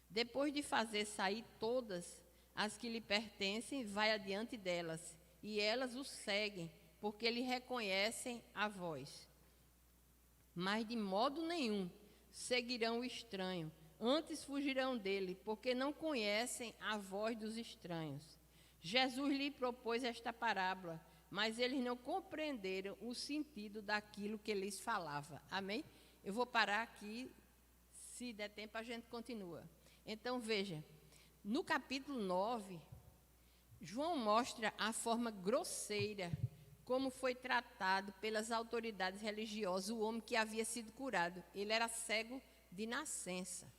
Depois de fazer sair todas as que lhe pertencem, vai adiante delas, e elas o seguem, porque lhe reconhecem a voz. Mas de modo nenhum seguirão o estranho, antes fugirão dele, porque não conhecem a voz dos estranhos. Jesus lhe propôs esta parábola, mas eles não compreenderam o sentido daquilo que lhes falava. Amém? Eu vou parar aqui, se der tempo a gente continua. Então veja, no capítulo 9, João mostra a forma grosseira como foi tratado pelas autoridades religiosas o homem que havia sido curado. Ele era cego de nascença,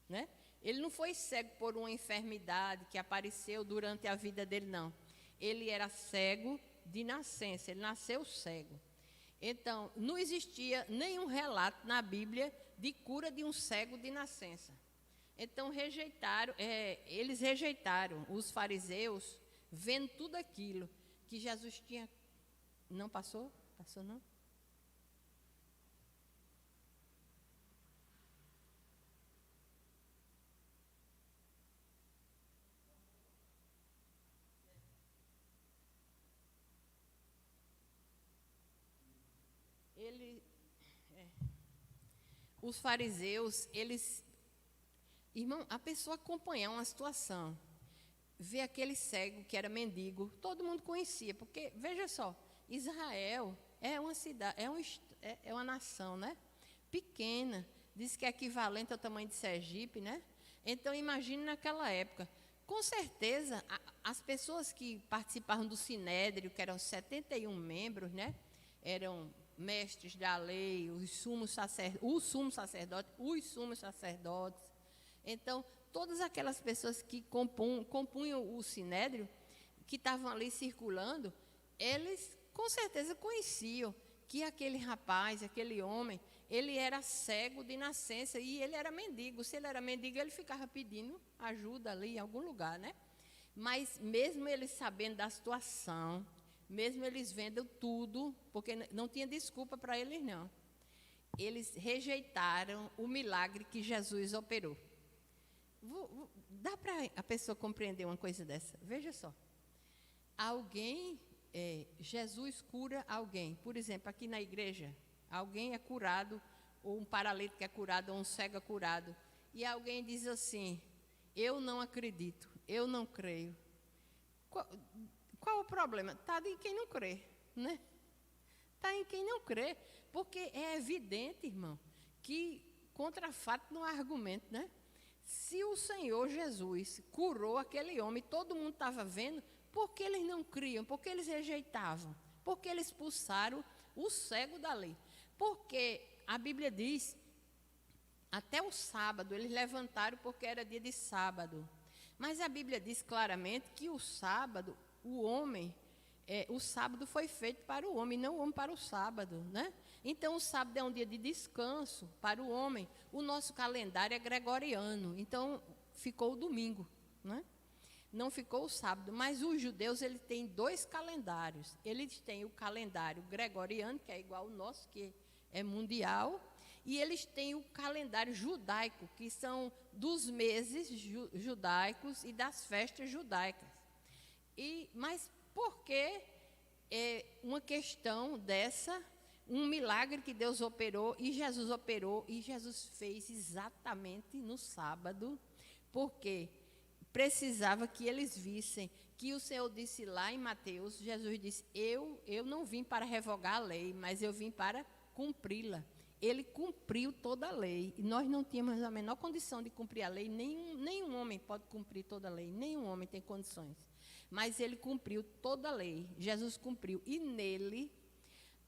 né? Ele não foi cego por uma enfermidade que apareceu durante a vida dele, não. Ele era cego de nascença, ele nasceu cego. Então, não existia nenhum relato na Bíblia de cura de um cego de nascença. Então, eles rejeitaram, os fariseus, vendo tudo aquilo que Jesus tinha. Não passou? Passou não? Os fariseus, irmão, a pessoa acompanhar uma situação, ver aquele cego que era mendigo, todo mundo conhecia, porque, veja só, Israel é uma cidade, é uma nação, né? Pequena, diz que é equivalente ao tamanho de Sergipe, né? Então, imagine naquela época. Com certeza, as pessoas que participavam do Sinédrio, que eram 71 membros, né? Eram mestres da lei, os sumos sacerdotes. Então, todas aquelas pessoas que compunham o sinédrio, que estavam ali circulando, eles com certeza conheciam que aquele rapaz, aquele homem, ele era cego de nascença e ele era mendigo. Se ele era mendigo, ele ficava pedindo ajuda ali em algum lugar, né? Mas mesmo eles sabendo da situação, mesmo eles vendo tudo, porque não tinha desculpa para eles não, eles rejeitaram o milagre que Jesus operou. Dá para a pessoa compreender uma coisa dessa? Veja só. Jesus cura alguém. Por exemplo, aqui na igreja, alguém é curado, ou um paralítico é curado, ou um cego é curado. E alguém diz assim, eu não acredito, eu não creio. Qual o problema? Está em quem não crê, né? Está em quem não crê. Porque é evidente, irmão, que contra fato não há argumento, né? Se o Senhor Jesus curou aquele homem, todo mundo estava vendo, por que eles não criam? Por que eles rejeitavam? Por que eles expulsaram o cego da lei? Porque a Bíblia diz, até o sábado, eles levantaram porque era dia de sábado. Mas a Bíblia diz claramente que o sábado, o sábado foi feito para o homem, não o homem para o sábado, né? Então, o sábado é um dia de descanso para o homem. O nosso calendário é gregoriano, então ficou o domingo, né? Não ficou o sábado. Mas os judeus, eles têm 2 calendários. Eles têm o calendário gregoriano, que é igual ao nosso, que é mundial, e eles têm o calendário judaico, que são dos meses judaicos e das festas judaicas. Mas por que uma questão dessa, um milagre que Deus operou, e Jesus fez exatamente no sábado, porque precisava que eles vissem que o Senhor disse lá em Mateus, Jesus disse, eu não vim para revogar a lei, mas eu vim para cumpri-la. Ele cumpriu toda a lei, e nós não tínhamos a menor condição de cumprir a lei, nenhum homem pode cumprir toda a lei, nenhum homem tem condições. Mas ele cumpriu toda a lei, Jesus cumpriu, e nele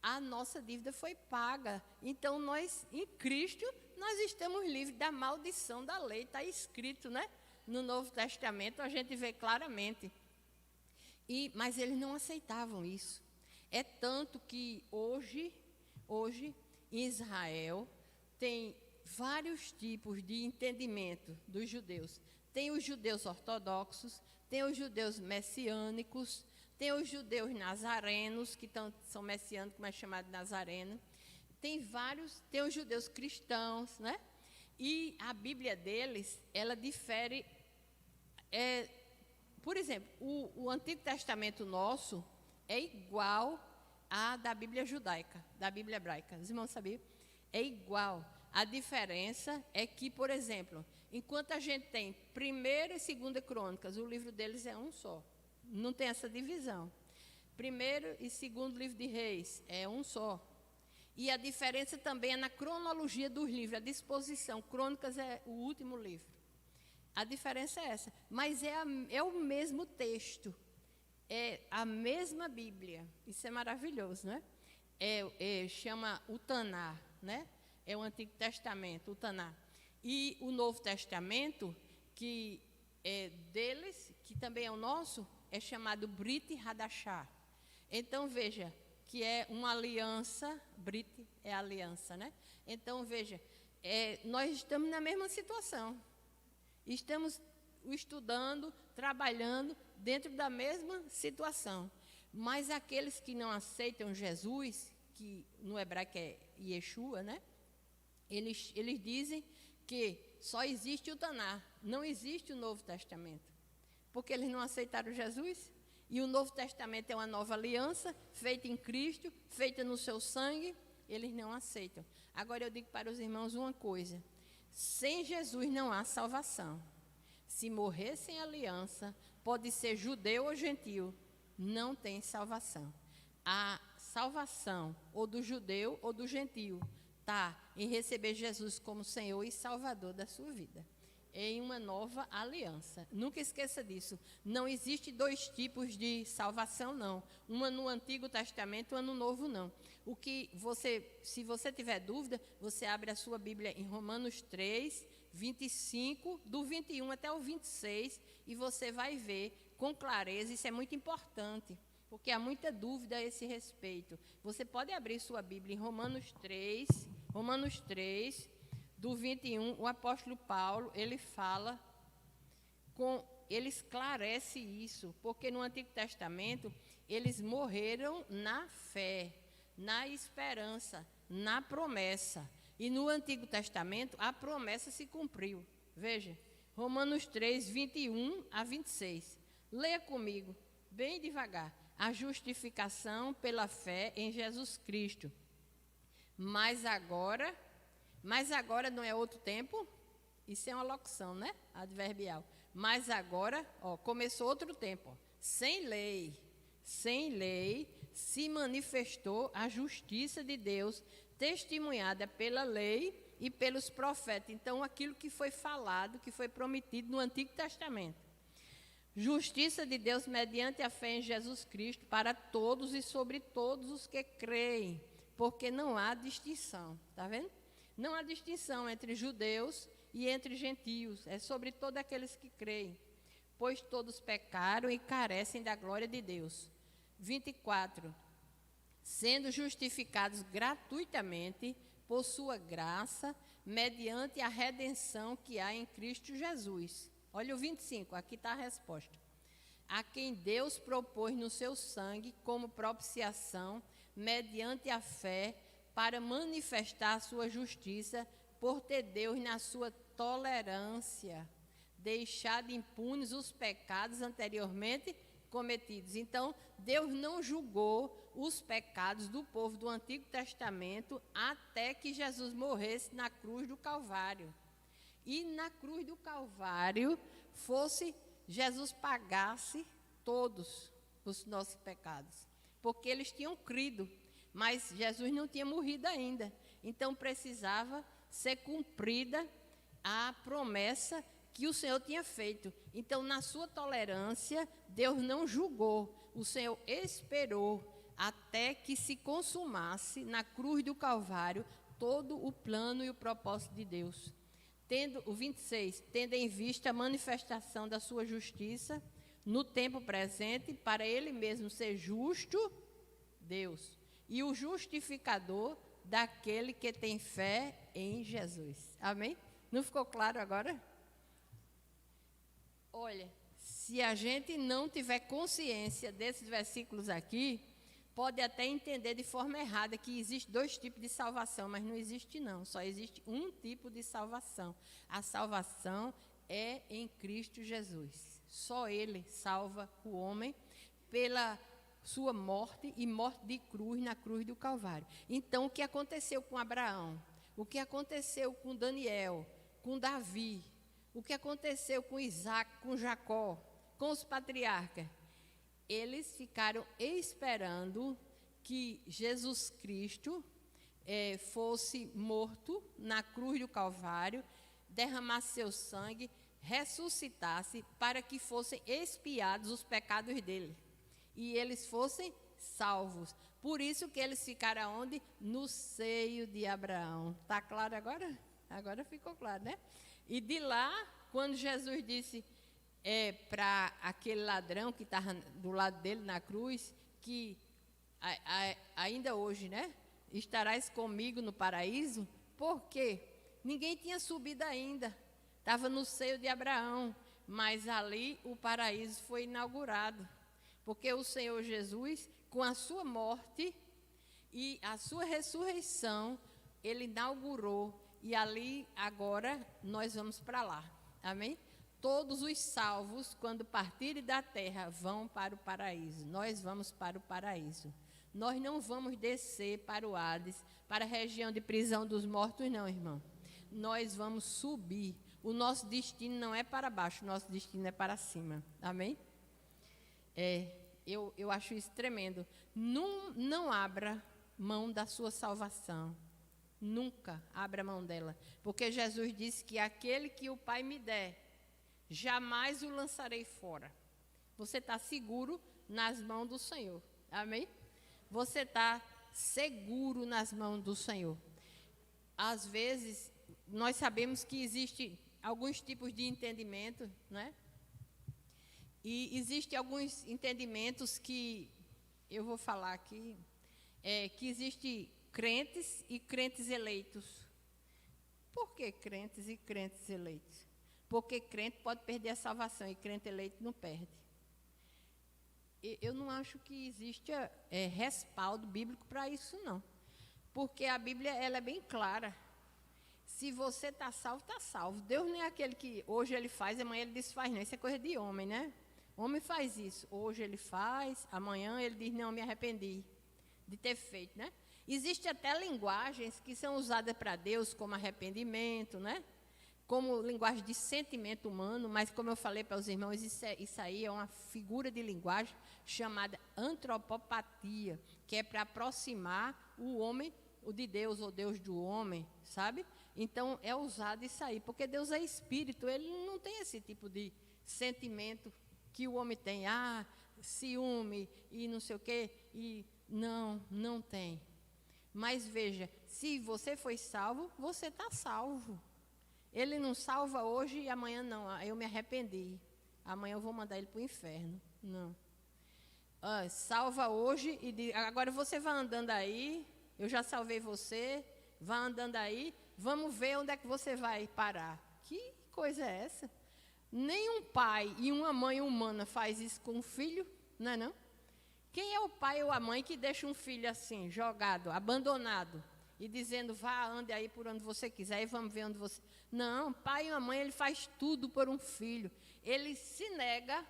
a nossa dívida foi paga. Então nós, em Cristo, nós estamos livres da maldição da lei, está escrito, né? No Novo Testamento a gente vê claramente. Mas eles não aceitavam isso. É tanto que hoje em Israel tem vários tipos de entendimento dos judeus. Tem os judeus ortodoxos, tem os judeus messiânicos, tem os judeus nazarenos, que são messiânicos, mas chamados nazarenos. Tem os judeus cristãos, né? E a Bíblia deles, ela difere. Por exemplo, o Antigo Testamento nosso é igual à da Bíblia judaica, da Bíblia hebraica. Os irmãos sabiam? É igual. A diferença é que, por exemplo, enquanto a gente tem 1ª e 2ª Crônicas, o livro deles é um só. Não tem essa divisão. 1º e 2º livro de Reis é um só. E a diferença também é na cronologia dos livros, a disposição. Crônicas é o último livro. A diferença é essa. Mas é o mesmo texto. É a mesma Bíblia. Isso é maravilhoso, né? Chama o Taná, né? É o Antigo Testamento, o Taná. E o Novo Testamento, que é deles, que também é o nosso, é chamado Brit Hadashah. Então, veja, que é uma aliança, Brit é aliança, né? Então, veja, nós estamos na mesma situação. Estamos estudando, trabalhando dentro da mesma situação. Mas aqueles que não aceitam Jesus, que no hebraico é Yeshua, né? Eles dizem que só existe o Taná, não existe o Novo Testamento. Porque eles não aceitaram Jesus. E o Novo Testamento é uma nova aliança, feita em Cristo, feita no seu sangue. Eles não aceitam. Agora eu digo para os irmãos uma coisa. Sem Jesus não há salvação. Se morrer sem aliança, pode ser judeu ou gentil, não tem salvação. A salvação ou do judeu ou do gentil está em receber Jesus como Senhor e Salvador da sua vida. em uma nova aliança. Nunca esqueça disso. Não existe dois tipos de salvação, não. Uma no Antigo Testamento, uma no Novo, não. Se você tiver dúvida, você abre a sua Bíblia em Romanos 3, 25, do 21 até o 26, e você vai ver com clareza. Isso é muito importante, porque há muita dúvida a esse respeito. Você pode abrir sua Bíblia em Romanos 3, do 21, o apóstolo Paulo, ele esclarece isso, porque no Antigo Testamento eles morreram na fé, na esperança, na promessa. E no Antigo Testamento a promessa se cumpriu. Veja, Romanos 3, 21 a 26. Leia comigo, bem devagar. A justificação pela fé em Jesus Cristo. Mas agora não é outro tempo? Isso é uma locução, né? Adverbial. Mas agora, começou outro tempo. Sem lei, se manifestou a justiça de Deus, testemunhada pela lei e pelos profetas. Então, aquilo que foi falado, que foi prometido no Antigo Testamento. Justiça de Deus mediante a fé em Jesus Cristo para todos e sobre todos os que creem, porque não há distinção, está vendo? Não há distinção entre judeus e entre gentios, é sobre todos aqueles que creem, pois todos pecaram e carecem da glória de Deus. 24. Sendo justificados gratuitamente por sua graça, mediante a redenção que há em Cristo Jesus. Olha o 25, aqui está a resposta. A quem Deus propôs no seu sangue como propiciação, mediante a fé, para manifestar a sua justiça, por ter Deus, na sua tolerância, deixado impunes os pecados anteriormente cometidos. Então, Deus não julgou os pecados do povo do Antigo Testamento até que Jesus morresse na cruz do Calvário. E na cruz do Calvário, Jesus pagasse todos os nossos pecados. Porque eles tinham crido, mas Jesus não tinha morrido ainda. Então, precisava ser cumprida a promessa que o Senhor tinha feito. Então, na sua tolerância, Deus não julgou. O Senhor esperou até que se consumasse na cruz do Calvário todo o plano e o propósito de Deus. O 26, tendo em vista a manifestação da sua justiça no tempo presente, para ele mesmo ser justo, Deus, e o justificador daquele que tem fé em Jesus. Amém? Não ficou claro agora? Olha, se a gente não tiver consciência desses versículos aqui, pode até entender de forma errada que existe dois tipos de salvação, mas não existe não, só existe um tipo de salvação. A salvação é em Cristo Jesus. Só Ele salva o homem pela sua morte e morte de cruz na cruz do Calvário. Então, o que aconteceu com Abraão, o que aconteceu com Daniel, com Davi, o que aconteceu com Isaac, com Jacó, com os patriarcas, eles ficaram esperando que Jesus Cristo fosse morto na cruz do Calvário, derramasse seu sangue, ressuscitasse para que fossem expiados os pecados dele e eles fossem salvos. Por isso que eles ficaram aonde? No seio de Abraão. Está claro agora? Agora ficou claro, né? E de lá, quando Jesus disse para aquele ladrão que estava do lado dele na cruz, que ainda hoje, né? Estarás comigo no paraíso. Por quê? Ninguém tinha subido ainda. Estava no seio de Abraão. Mas ali o paraíso foi inaugurado. Porque o Senhor Jesus, com a sua morte e a sua ressurreição, Ele inaugurou. E ali, agora, nós vamos para lá. Amém? Todos os salvos, quando partirem da terra, vão para o paraíso. Nós vamos para o paraíso. Nós não vamos descer para o Hades, para a região de prisão dos mortos, não, irmão. Nós vamos subir. O nosso destino não é para baixo, o nosso destino é para cima. Amém? Eu acho isso tremendo. Não abra mão da sua salvação. Nunca abra mão dela. Porque Jesus disse que aquele que o Pai me der, jamais o lançarei fora. Você está seguro nas mãos do Senhor. Amém? Você está seguro nas mãos do Senhor. Às vezes, nós sabemos que existem alguns tipos de entendimento, né? E existem alguns entendimentos que eu vou falar aqui, que existem crentes e crentes eleitos. Por que crentes e crentes eleitos? Porque crente pode perder a salvação e crente eleito não perde. Eu não acho que exista respaldo bíblico para isso, não. Porque a Bíblia ela é bem clara. Se você está salvo, está salvo. Deus não é aquele que hoje ele faz, amanhã ele desfaz, não. Isso é coisa de homem, né? Homem faz isso. Hoje ele faz, amanhã ele diz, não, me arrependi de ter feito, né? Existem até linguagens que são usadas para Deus, como arrependimento, né? Como linguagem de sentimento humano, mas como eu falei para os irmãos, isso aí é uma figura de linguagem chamada antropopatia, que é para aproximar o homem, o de Deus ou Deus do homem, sabe? Então é usado isso aí, porque Deus é espírito, ele não tem esse tipo de sentimento que o homem tem, ciúme e não sei o quê, e não tem. Mas veja, se você foi salvo, você está salvo. Ele não salva hoje e amanhã não, eu me arrependi. Amanhã eu vou mandar ele para o inferno. Não. Salva hoje e diz, agora você vai andando aí, eu já salvei você, vai andando aí, vamos ver onde é que você vai parar. Que coisa é essa? Nem um pai e uma mãe humana faz isso com um filho, não é não? Quem é o pai ou a mãe que deixa um filho assim, jogado, abandonado, e dizendo, vá, ande aí por onde você quiser e vamos ver onde você... Não, pai e uma mãe, ele faz tudo por um filho. Ele se nega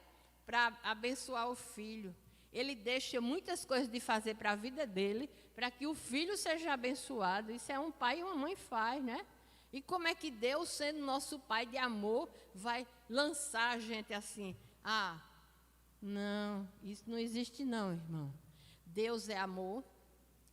para abençoar o filho. Ele deixa muitas coisas de fazer para a vida dele, para que o filho seja abençoado. Isso é um pai e uma mãe faz, né? E como é que Deus, sendo nosso pai de amor, vai lançar a gente assim? Não, isso não existe não, irmão. Deus é amor,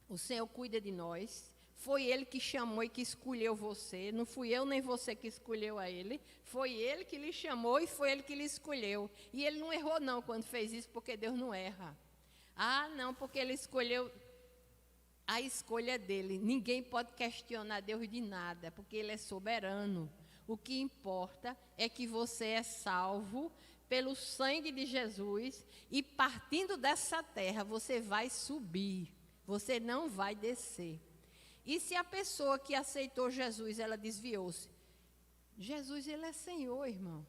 o Senhor cuida de nós. Foi Ele que chamou e que escolheu você. Não fui eu nem você que escolheu a Ele. Foi Ele que lhe chamou e foi Ele que lhe escolheu. E Ele não errou não quando fez isso, porque Deus não erra. Não, porque Ele escolheu. A escolha dele. Ninguém pode questionar Deus de nada, porque Ele é soberano. O que importa é que você é salvo pelo sangue de Jesus e partindo dessa terra você vai subir. Você não vai descer. E se a pessoa que aceitou Jesus, ela desviou-se? Jesus, ele é Senhor, irmão.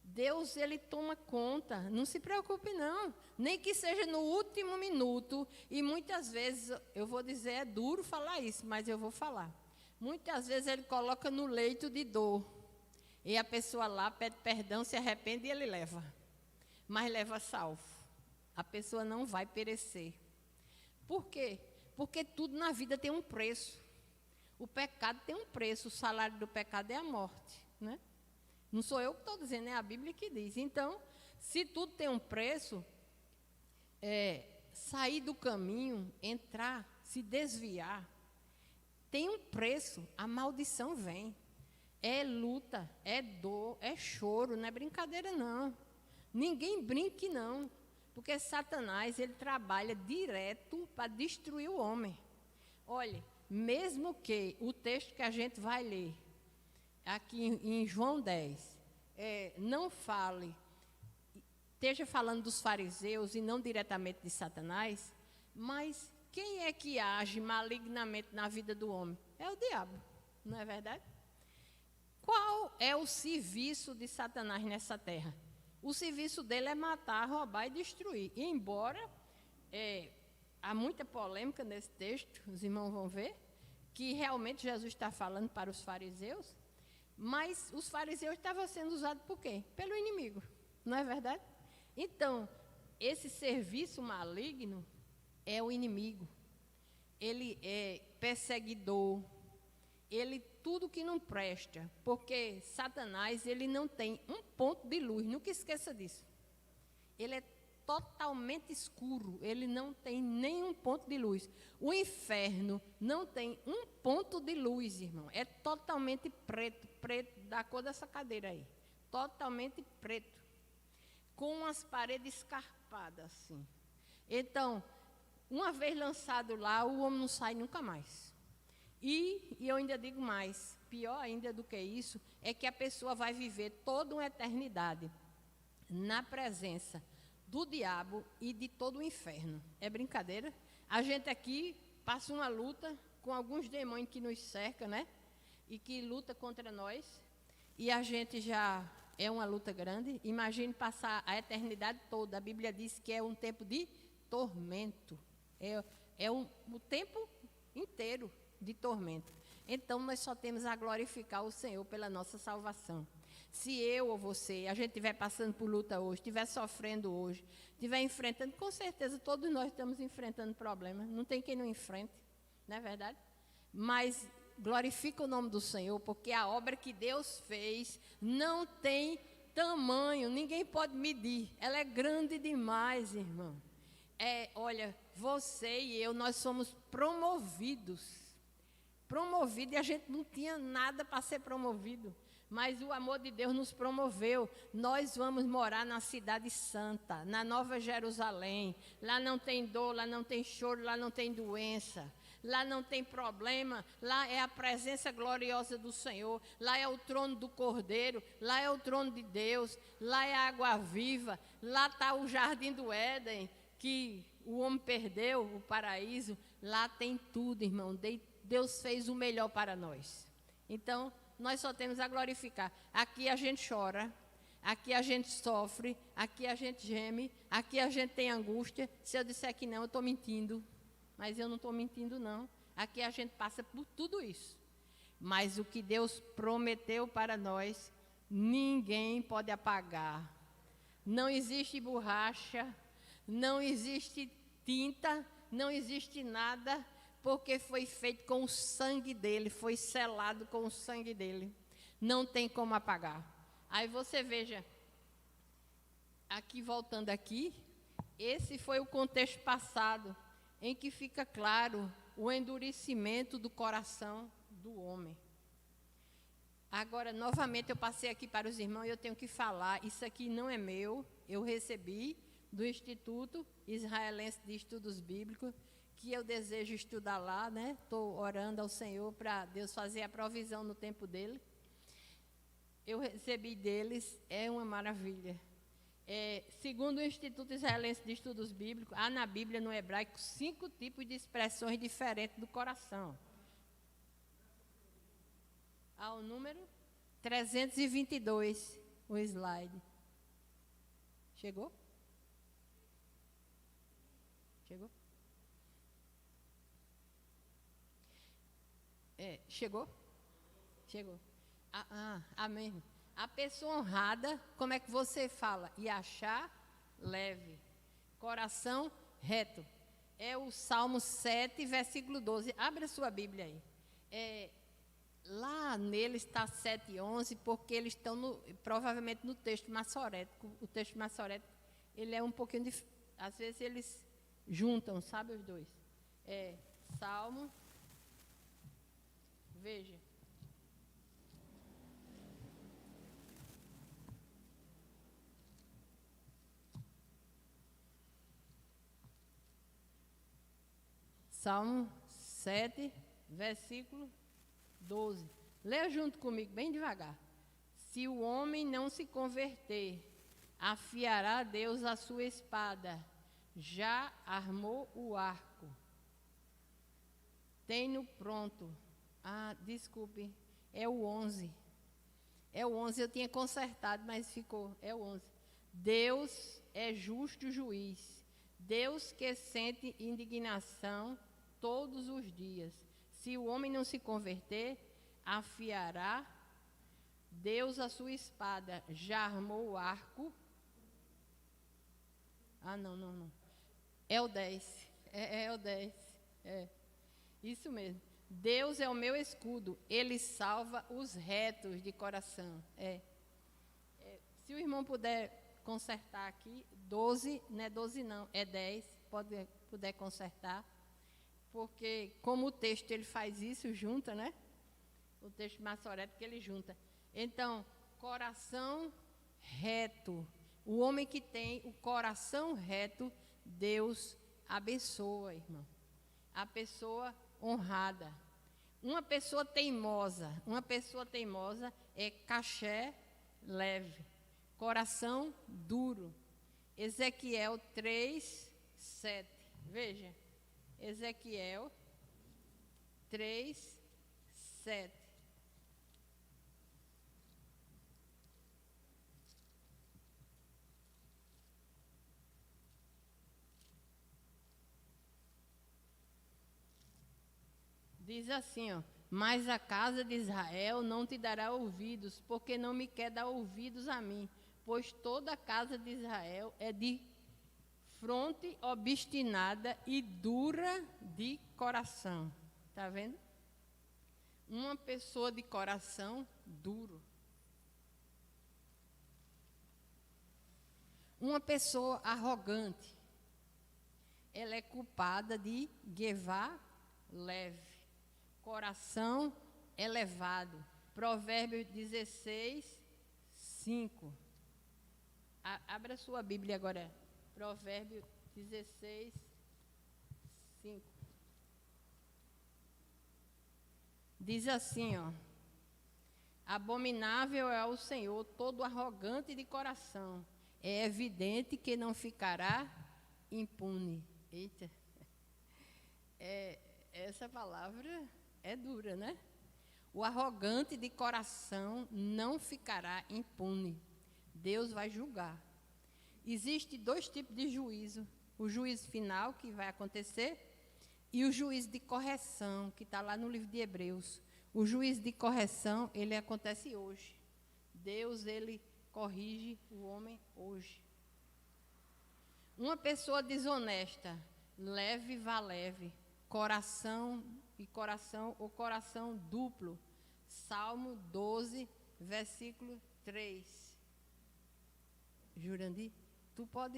Deus, ele toma conta. Não se preocupe, não. Nem que seja no último minuto. E muitas vezes, eu vou dizer, é duro falar isso, mas eu vou falar. Muitas vezes ele coloca no leito de dor. E a pessoa lá pede perdão, se arrepende e ele leva. Mas leva salvo. A pessoa não vai perecer. Por quê? Porque tudo na vida tem um preço. O pecado tem um preço, o salário do pecado é a morte, né? Não sou eu que estou dizendo, é a Bíblia que diz. Então, se tudo tem um preço, sair do caminho, entrar, se desviar, tem um preço, a maldição vem. É luta, é dor, é choro, não é brincadeira não. Ninguém brinque não, porque Satanás, ele trabalha direto para destruir o homem. Olha, mesmo que o texto que a gente vai ler, aqui em João 10, não fale, esteja falando dos fariseus e não diretamente de Satanás, mas quem é que age malignamente na vida do homem? É o diabo, não é verdade? Qual é o serviço de Satanás nessa terra? O serviço dele é matar, roubar e destruir. E embora há muita polêmica nesse texto, os irmãos vão ver, que realmente Jesus está falando para os fariseus, mas os fariseus estavam sendo usados por quê? Pelo inimigo, não é verdade? Então, esse serviço maligno é o inimigo. Ele é perseguidor, ele tudo que não presta, porque Satanás, ele não tem um ponto de luz, nunca esqueça disso. Ele é totalmente escuro, ele não tem nenhum ponto de luz. O inferno não tem um ponto de luz, irmão. É totalmente preto, preto, da cor dessa cadeira aí. Totalmente preto. Com as paredes escarpadas, assim. Então, uma vez lançado lá, o homem não sai nunca mais. E eu ainda digo mais, pior ainda do que isso, é que a pessoa vai viver toda uma eternidade na presença do diabo e de todo o inferno. É brincadeira? A gente aqui passa uma luta com alguns demônios que nos cercam, né? E que luta contra nós. E a gente já é uma luta grande. Imagine passar a eternidade toda. A Bíblia diz que é um tempo de tormento. O tempo inteiro de tormento. Então, nós só temos a glorificar o Senhor pela nossa salvação. Se eu ou você, a gente estiver passando por luta hoje, estiver sofrendo hoje, estiver enfrentando, com certeza todos nós estamos enfrentando problemas. Não tem quem não enfrente, não é verdade? Mas glorifica o nome do Senhor, porque a obra que Deus fez não tem tamanho, ninguém pode medir. Ela é grande demais, irmão. Olha, você e eu, nós somos promovidos. Promovido, e a gente não tinha nada para ser promovido. Mas o amor de Deus nos promoveu. Nós vamos morar na cidade santa, na Nova Jerusalém. Lá não tem dor, lá não tem choro, lá não tem doença. Lá não tem problema, lá é a presença gloriosa do Senhor. Lá é o trono do Cordeiro, lá é o trono de Deus. Lá é a água viva, lá está o jardim do Éden, que o homem perdeu, o paraíso. Lá tem tudo, irmão. Deus fez o melhor para nós. Então, nós só temos a glorificar. Aqui a gente chora, aqui a gente sofre, aqui a gente geme, aqui a gente tem angústia. Se eu disser que não, eu estou mentindo. Mas eu não estou mentindo, não. Aqui a gente passa por tudo isso. Mas o que Deus prometeu para nós, ninguém pode apagar. Não existe borracha, não existe tinta, não existe nada, porque foi feito com o sangue dele, foi selado com o sangue dele. Não tem como apagar. Aí você veja, aqui voltando aqui, esse foi o contexto passado, em que fica claro o endurecimento do coração do homem. Agora, novamente, eu passei aqui para os irmãos e eu tenho que falar, isso aqui não é meu, eu recebi do Instituto Israelense de Estudos Bíblicos, que eu desejo estudar lá, né? Estou orando ao Senhor para Deus fazer a provisão no tempo dele. Eu recebi deles, é uma maravilha. Segundo o Instituto Israelense de Estudos Bíblicos, há na Bíblia, no hebraico, 5 tipos de expressões diferentes do coração. Há o número 322, o slide. Chegou? Chegou? Chegou? Chegou. Amém. A pessoa honrada, como é que você fala? E achar leve. Coração reto. É o Salmo 7, versículo 12. Abre a sua Bíblia aí. Lá nele está 7 e 11, porque eles estão provavelmente no texto massorético. O texto massorético, ele é um pouquinho às vezes eles juntam, sabe, os dois. Salmo. Veja. Salmo 7, versículo 12. Leia junto comigo, bem devagar. Se o homem não se converter, afiará Deus a sua espada. Já armou o arco. Tem-no pronto. Desculpe, é o 11. É o 11, eu tinha consertado, mas ficou, é o 11. Deus é justo juiz. Deus que sente indignação todos os dias. Se o homem não se converter, afiará Deus a sua espada. Já armou o arco. Não. É o 10. É o 10. Isso mesmo. Deus é o meu escudo. Ele salva os retos de coração. Se o irmão puder consertar aqui, 12, não é 12 não, é 10, puder consertar, porque como o texto ele faz isso, junta, né? O texto maçorético ele junta. Então, coração reto. O homem que tem o coração reto, Deus abençoa, irmão. A pessoa honrada. Uma pessoa teimosa é caché leve, coração duro. Ezequiel 3, 7. Veja, Ezequiel 3, 7. Diz assim, ó: mas a casa de Israel não te dará ouvidos, porque não me quer dar ouvidos a mim, pois toda a casa de Israel é de fronte obstinada e dura de coração. Está vendo? Uma pessoa de coração duro. Uma pessoa arrogante, ela é culpada de guevá leve. Coração elevado. Provérbios 16, 5. Abra sua Bíblia agora. Provérbios 16, 5. Diz assim, ó: abominável é ao Senhor todo arrogante de coração. É evidente que não ficará impune. Eita. Essa palavra é dura, né? O arrogante de coração não ficará impune. Deus vai julgar. Existem 2 tipos de juízo: o juízo final, que vai acontecer, e o juízo de correção, que está lá no livro de Hebreus. O juízo de correção, ele acontece hoje. Deus, ele corrige o homem hoje. Uma pessoa desonesta, leve vá leve, coração ou coração duplo. Salmo 12, versículo 3. Jurandir, tu pode